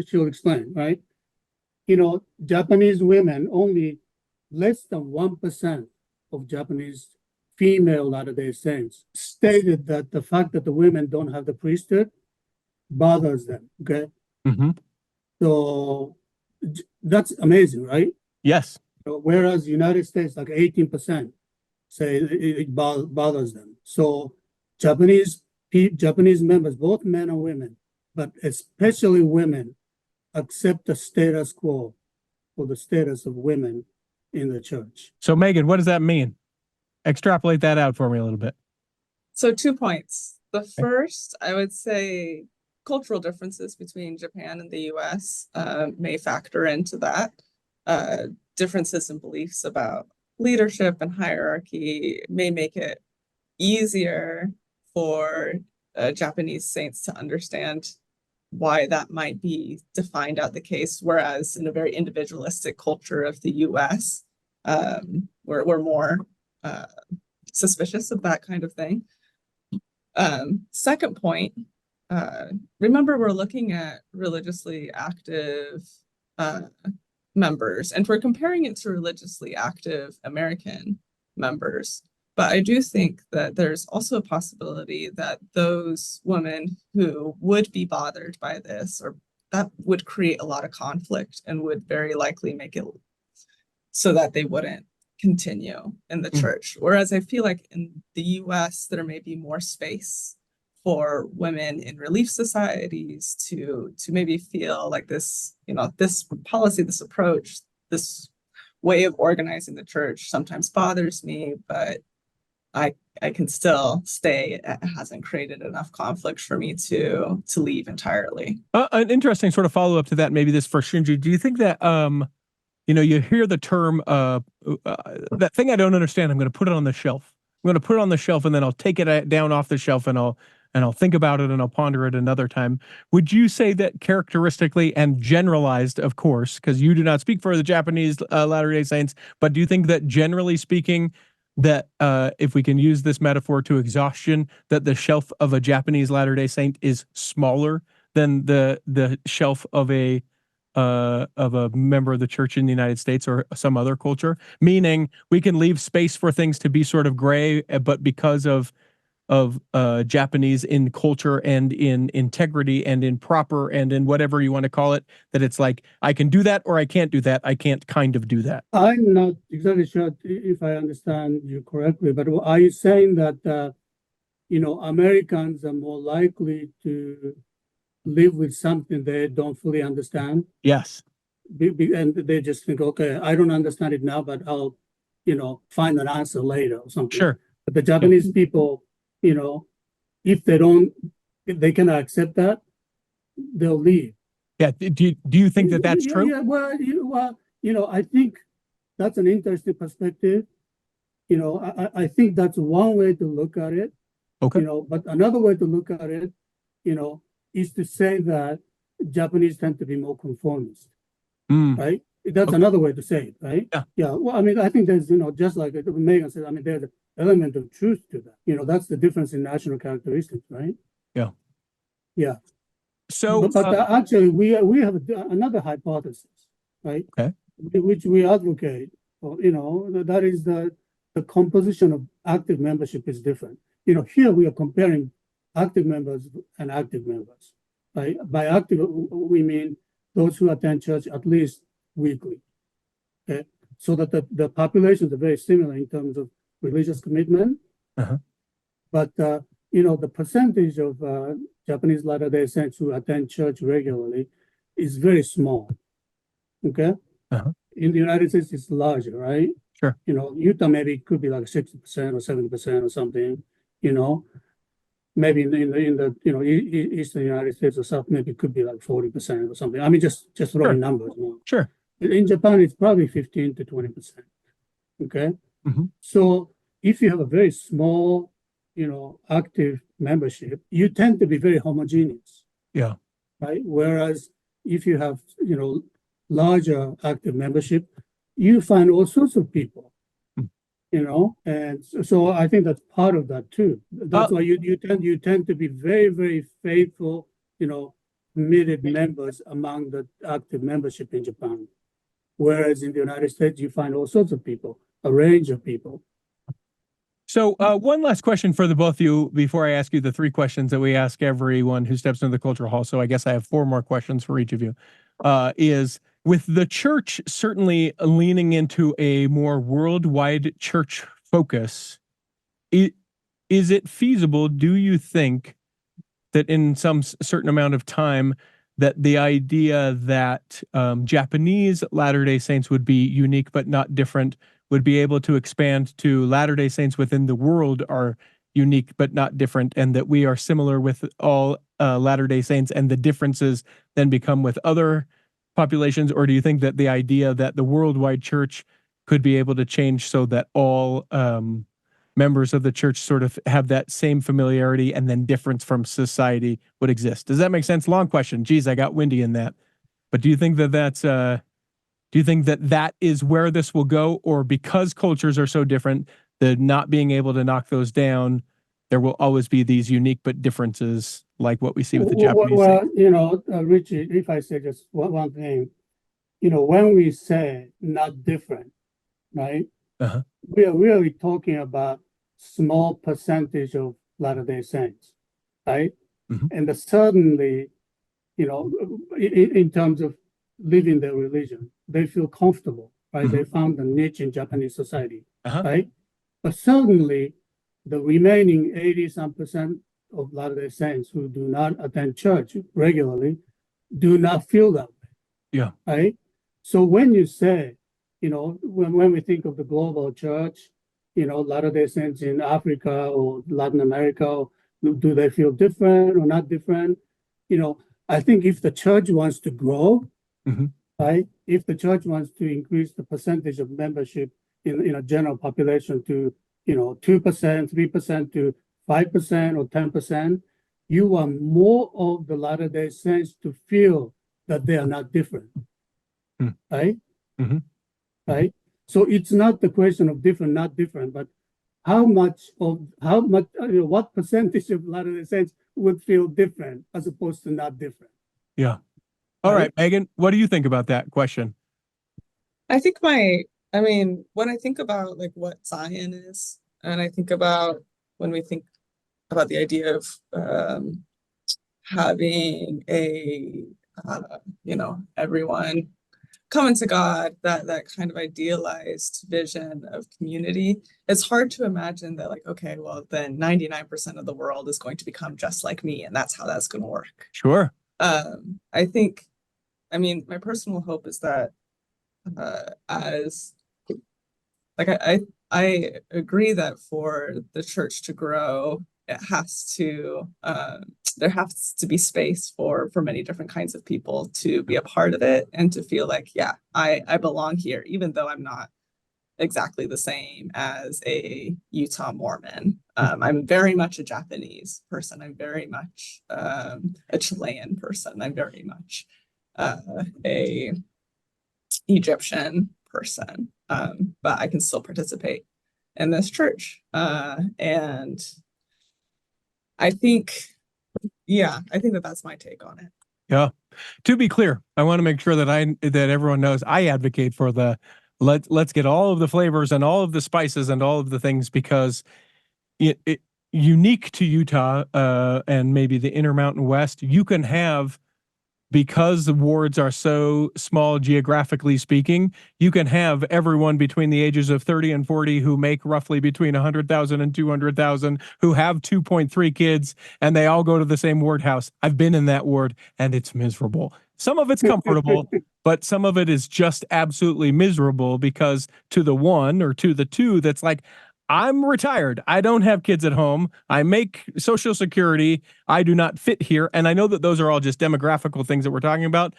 she'll explain, right? You know, Japanese women, only less than 1% of Japanese female Latter-day Saints stated that the fact that the women don't have the priesthood bothers them, okay? Mm-hmm. So that's amazing, right? Yes. Whereas United States, like 18% say it bothers them. So Japanese members, both men and women, but especially women, accept the status quo or the status of women in the church. So Meagan, what does that mean? Extrapolate that out for me a little bit. So 2 points. The first, I would say cultural differences between Japan and the US may factor into that. Differences in beliefs about leadership and hierarchy may make it easier for Japanese saints to understand why that might be defined out the case, whereas in a very individualistic culture of the US, we're more suspicious of that kind of thing. Second point, remember we're looking at religiously active members, and we're comparing it to religiously active American members. But I do think that there's also a possibility that those women who would be bothered by this, or that would create a lot of conflict and would very likely make it so that they wouldn't continue in the church. Whereas I feel like in the US, there may be more space for women in relief societies to maybe feel like this, this policy, this approach, this way of organizing the church sometimes bothers me, but I can still stay. It hasn't created enough conflict for me to leave entirely. An interesting sort of follow up to that, maybe this for Shinji. Do you think that you hear the term that thing I don't understand, I'm going to put it on the shelf. I'm going to put it on the shelf, and then I'll take it down off the shelf, and I'll think about it, and I'll ponder it another time. Would you say that characteristically and generalized, of course, because you do not speak for the Japanese Latter-day Saints, but do you think that generally speaking, that if we can use this metaphor to exhaustion, that the shelf of a Japanese Latter-day Saint is smaller than the shelf of a member of the church in the United States or some other culture? Meaning we can leave space for things to be sort of gray, but because of Japanese in culture and in integrity and in proper and in whatever you want to call it, that it's like, I can do that or I can't do that. I can't kind of do that. I'm not exactly sure if I understand you correctly, but are you saying that, Americans are more likely to live with something they don't fully understand? Yes. And they just think, okay, I don't understand it now, but I'll, find an answer later or something. Sure. But the Japanese people, if they cannot accept that, they'll leave. Yeah. Do you think that that's true? Yeah. Well, I think that's an interesting perspective. I think that's one way to look at it. Okay. But another way to look at it, is to say that Japanese tend to be more conformist, right? That's another way to say it, right? Yeah. Yeah. Well, I mean, I think there's, just like Meagan said, I mean, there's an element of truth to that. That's the difference in national characteristics, right? Yeah. Yeah. So, but actually, we have another hypothesis, right? Okay. Which we advocate. That is the composition of active membership is different. Here we are comparing active members and active members, right? By active, we mean those who attend church at least weekly. Okay, so that the populations are very similar in terms of religious commitment. Uh-huh. But the percentage of Japanese Latter-day Saints who attend church regularly is very small. Okay, uh-huh. In the United States, it's larger, right? Sure. Utah maybe it could be like 60% or 70% or something. Maybe in the eastern United States or South, maybe it could be like 40% or something. I mean, just throwing numbers. Sure. In Japan, it's probably 15 to 20%. Okay. Mm-hmm. So if you have a very small, active membership, you tend to be very homogeneous. Yeah. Right. Whereas if you have, larger active membership, you find all sorts of people. And so I think that's part of that too. That's why you tend to be very, very faithful, committed members among the active membership in Japan. Whereas in the United States, you find all sorts of people, a range of people. So one last question for the both of you before I ask you the three questions that we ask everyone who steps into the cultural hall. So I guess I have four more questions for each of you. Is with the church certainly leaning into a more worldwide church focus, is it feasible, do you think, that in some certain amount of time that the idea that Japanese Latter-day Saints would be unique but not different would be able to expand to Latter-day Saints within the world are unique but not different, and that we are similar with all Latter-day Saints and the differences then become with other populations? Or do you think that the idea that the worldwide church could be able to change so that all members of the church sort of have that same familiarity and then difference from society would exist? Does that make sense? Long question. Geez, I got windy in that. But do you think that that is where this will go? Or because cultures are so different, the not being able to knock those down, there will always be these unique but differences like what we see with the Japanese? Well, Richie, if I say just one thing, when we say not different, right? Uh-huh. We are really talking about small percentage of Latter-day Saints, right? Mm-hmm. And certainly, in terms of living their religion, they feel comfortable, right? Mm-hmm. They found a niche in Japanese society, uh-huh. right? But certainly, the remaining 80-some% of Latter-day Saints who do not attend church regularly do not feel that way. Yeah. Right? So when you say, when we think of the global church, Latter-day Saints in Africa or Latin America, do they feel different or not different? I think if the church wants to grow, right? If the church wants to increase the percentage of membership in a general population to, 2%, 3% to 5% or 10%, you want more of the Latter-day Saints to feel that they are not different, right? Right? So it's not the question of different, not different, but what percentage of Latter-day Saints would feel different as opposed to not different? Yeah. All right, Meagan, what do you think about that question? I think when I think about like what Zion is, and I think about when we think about the idea of having a everyone coming to God, that kind of idealized vision of community, it's hard to imagine that like, okay, well then 99% of the world is going to become just like me, and that's how that's going to work. Sure. My personal hope is that I agree that for the church to grow, it has to there has to be space for many different kinds of people to be a part of it and to feel like, yeah, I belong here, even though I'm not exactly the same as a Utah Mormon. I'm very much a Japanese person. I'm very much a Chilean person. I'm very much a Egyptian person, but I can still participate in this church. And I think that that's my take on it. Yeah. To be clear, I want to make sure that everyone knows I advocate for the let's get all of the flavors and all of the spices and all of the things, because it unique to Utah and maybe the Intermountain West, you can have, because the wards are so small geographically speaking, you can have everyone between the ages of 30 and 40 who make roughly between 100,000 and 200,000, who have 2.3 kids, and they all go to the same ward house. I've been in that ward, and it's miserable. Some of it's comfortable, but some of it is just absolutely miserable, because to the one or to the two that's like, I'm retired. I don't have kids at home. I make Social Security. I do not fit here. And I know that those are all just demographical things that we're talking about.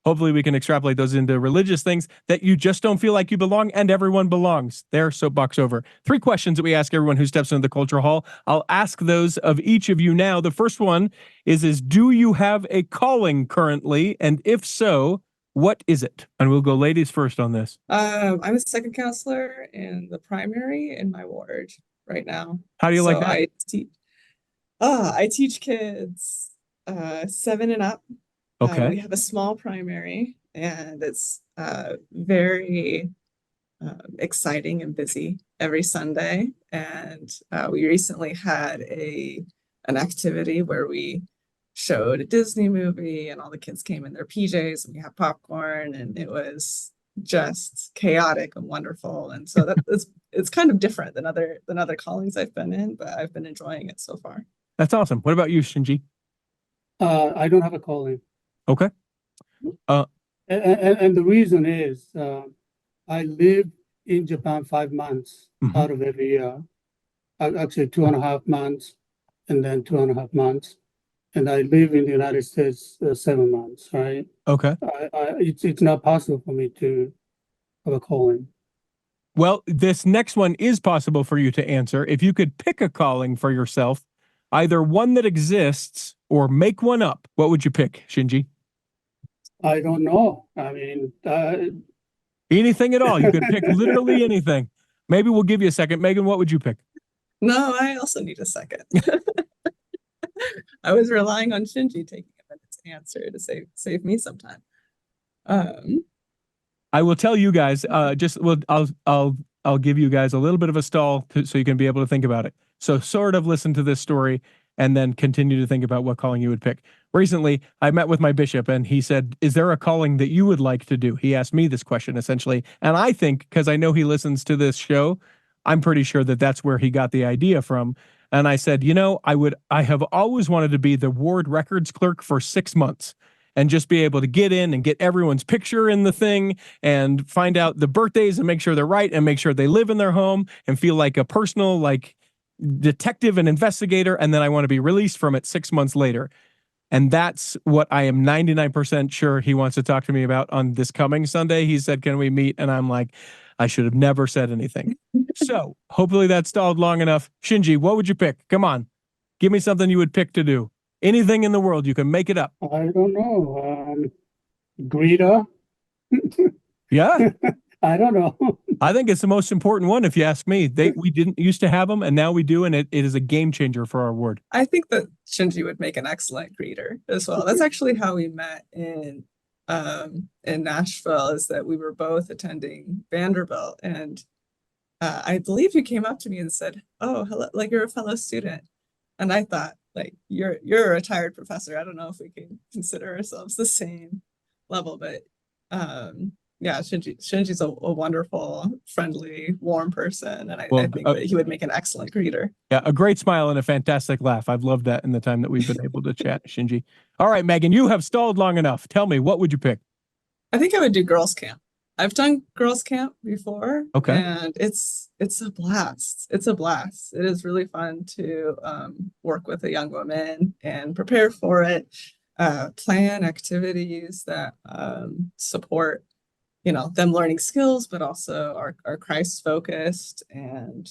Hopefully we can extrapolate those into religious things, that you just don't feel like you belong, and everyone belongs. There, soapbox over. 3 questions that we ask everyone who steps into the Cultural Hall. I'll ask those of each of you now. The first one is do you have a calling currently? And if so, what is it? And we'll go ladies first on this. I'm a second counselor in the primary in my ward right now. How do you like that? I teach kids 7 and up. Okay. We have a small primary, and it's very exciting and busy every Sunday. And we recently had an activity where we showed a Disney movie, and all the kids came in their PJs, and we had popcorn, and it was just chaotic and wonderful. And so it's kind of different than other callings I've been in, but I've been enjoying it so far. That's awesome. What about you, Shinji? I don't have a calling. Okay. And the reason is I lived in Japan 5 months out of every year. Actually 2.5 months, and then 2.5 months. And I live in the United States 7 months, right? Okay. It's not possible for me to have a calling. Well, this next one is possible for you to answer. If you could pick a calling for yourself, either one that exists or make one up, what would you pick, Shinji? I don't know. I mean, anything at all. You could pick literally anything. Maybe we'll give you a second. Meagan, what would you pick? No, I also need a second. I was relying on Shinji taking a minute to answer to save me some time. I will tell you guys. I'll give you guys a little bit of a stall so you can be able to think about it. So sort of listen to this story and then continue to think about what calling you would pick. Recently, I met with my bishop, and he said, "Is there a calling that you would like to do?" He asked me this question essentially, and I think, because I know he listens to this show, I'm pretty sure that that's where he got the idea from. And I said, I have always wanted to be the ward records clerk for 6 months and just be able to get in and get everyone's picture in the thing and find out the birthdays and make sure they're right and make sure they live in their home and feel like a personal, like, detective and investigator. And then I want to be released from it 6 months later. And that's what I am 99% sure he wants to talk to me about on this coming Sunday. He said, can we meet? And I'm like, I should have never said anything. So hopefully that stalled long enough. Shinji, what would you pick? Come on. Give me something you would pick to do. Anything in the world. You can make it up. I don't know. Greeter? Yeah. I don't know. I think it's the most important one, if you ask me. We didn't used to have them, and now we do, and it is a game changer for our ward. I think that Shinji would make an excellent greeter as well. That's actually how we met in Nashville, is that we were both attending Vanderbilt, and I believe you came up to me and said, "Oh, hello, like you're a fellow student," and I thought, like, you're a retired professor. I don't know if we can consider ourselves the same level, but yeah, Shinji's a wonderful, friendly, warm person, and I think that he would make an excellent greeter. Yeah, a great smile and a fantastic laugh. I've loved that in the time that we've been able to chat, Shinji. All right, Meagan, you have stalled long enough. Tell me, what would you pick? I think I would do girls' camp. I've done girls' camp before, Okay, and it's a blast. It's a blast. It is really fun to work with a young woman and prepare for it, plan activities that support them learning skills, but also are Christ focused. And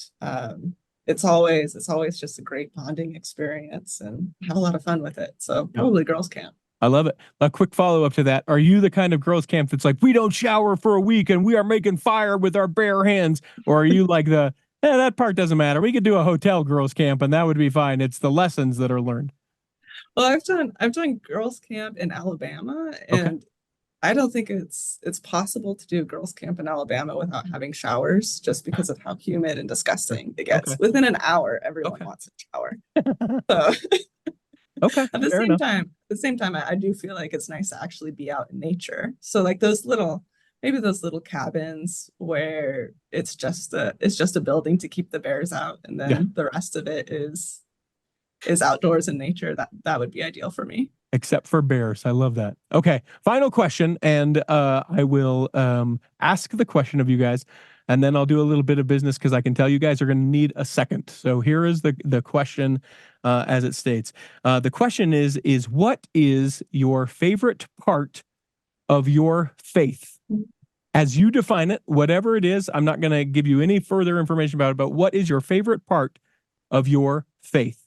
it's always just a great bonding experience and have a lot of fun with it. So probably girls' camp. I love it. A quick follow-up to that. Are you the kind of girls' camp that's like, we don't shower for a week and we are making fire with our bare hands? Or are you like that part doesn't matter. We could do a hotel girls' camp and that would be fine. It's the lessons that are learned. Well, I've done girls' camp in Alabama, and I don't think it's possible to do girls' camp in Alabama without having showers, just because of how humid and disgusting it gets. Within an hour, everyone wants a shower. So at the same time, I do feel like it's nice to actually be out in nature. So like those little cabins where it's just a building to keep the bears out, and then the rest of it is outdoors in nature. That would be ideal for me. Except for bears. I love that. Okay. Final question. And I will ask the question of you guys, and then I'll do a little bit of business because I can tell you guys are going to need a second. So here is the question as it states. The question is what is your favorite part of your faith? As you define it, whatever it is, I'm not going to give you any further information about it, but what is your favorite part of your faith?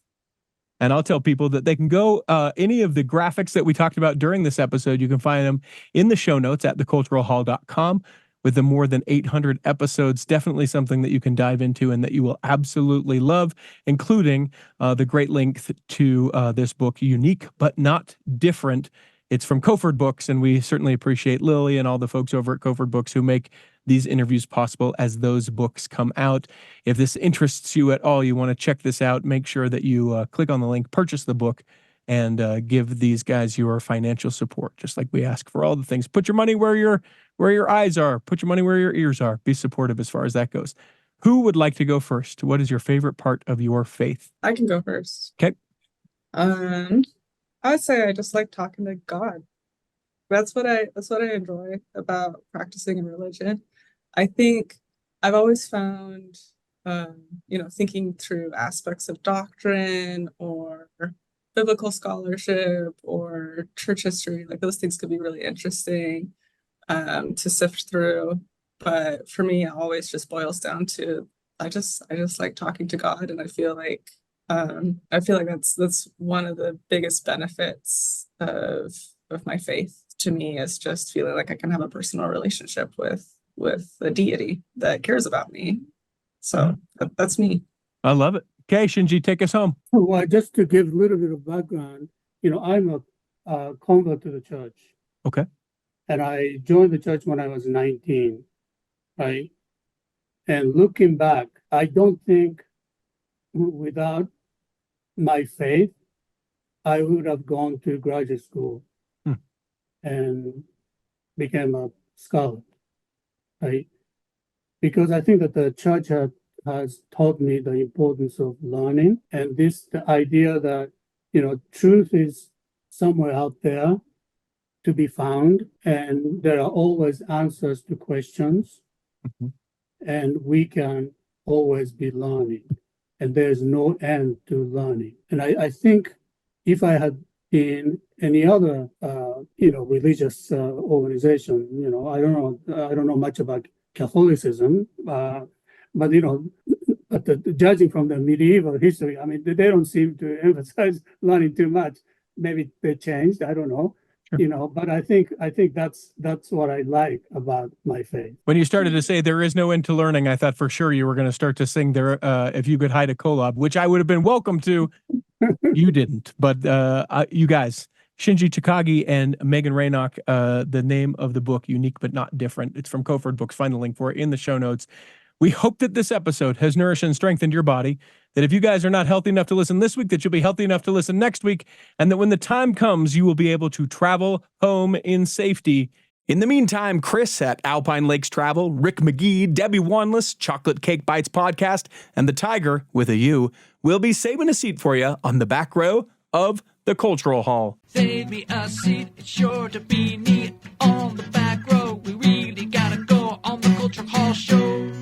And I'll tell people that they can go any of the graphics that we talked about during this episode. You can find them in the show notes at theculturalhall.com. With the more than 800 episodes, definitely something that you can dive into and that you will absolutely love, including the great link to this book, Unique But Not Different. It's from Coauthor Books, and we certainly appreciate Lily and all the folks over at Coauthor Books who make these interviews possible as those books come out. If this interests you at all, you want to check this out, make sure that you click on the link, purchase the book, and give these guys your financial support, just like we ask for all the things. Put your money where your eyes are. Put your money where your ears are. Be supportive as far as that goes. Who would like to go first? What is your favorite part of your faith? I can go first. Okay. I would say I just like talking to God. That's what I enjoy about practicing in religion. I think I've always found, thinking through aspects of doctrine or biblical scholarship or church history, like those things could be really interesting to sift through. But for me, it always just boils down to I just like talking to God, and I feel like that's one of the biggest benefits of my faith to me, is just feeling like I can have a personal relationship with a deity that cares about me. So that's me. I love it. Okay, Shinji, take us home. Well, just to give a little bit of background, I'm a convert to the church. Okay. And I joined the church when I was 19, right? And looking back, I don't think without my faith, I would have gone to graduate school and became a scholar, right? Because I think that the church had has taught me the importance of learning, and the idea that, truth is somewhere out there to be found, and there are always answers to questions, and we can always be learning, and there's no end to learning. And I think if I had been any other, religious organization, I don't know much about Catholicism, but judging from the medieval history, I mean, they don't seem to emphasize learning too much. Maybe they changed, I don't know. Sure. But I think that's what I like about my faith. When you started to say there is no end to learning, I thought for sure you were going to start to sing there, If You Could Hide a Kolob, which I would have been welcome to. You didn't, but you guys, Shinji Takagi and Meagan Rainock, the name of the book, Unique But Not Different. It's from Coauthor Books. Find the link for it in the show notes. We hope that this episode has nourished and strengthened your body, that if you guys are not healthy enough to listen this week, that you'll be healthy enough to listen next week, and that when the time comes, you will be able to travel home in safety. In the meantime, Chris at Alpine Lakes Travel, Rick McGee, Debbie Wanless, Chocolate Cake Bites Podcast, and the Tiger, with a U, will be saving a seat for you on the back row of the Cultural Hall. Save me a seat, it's sure to be neat on the back row. We really gotta go on the Cultural Hall show.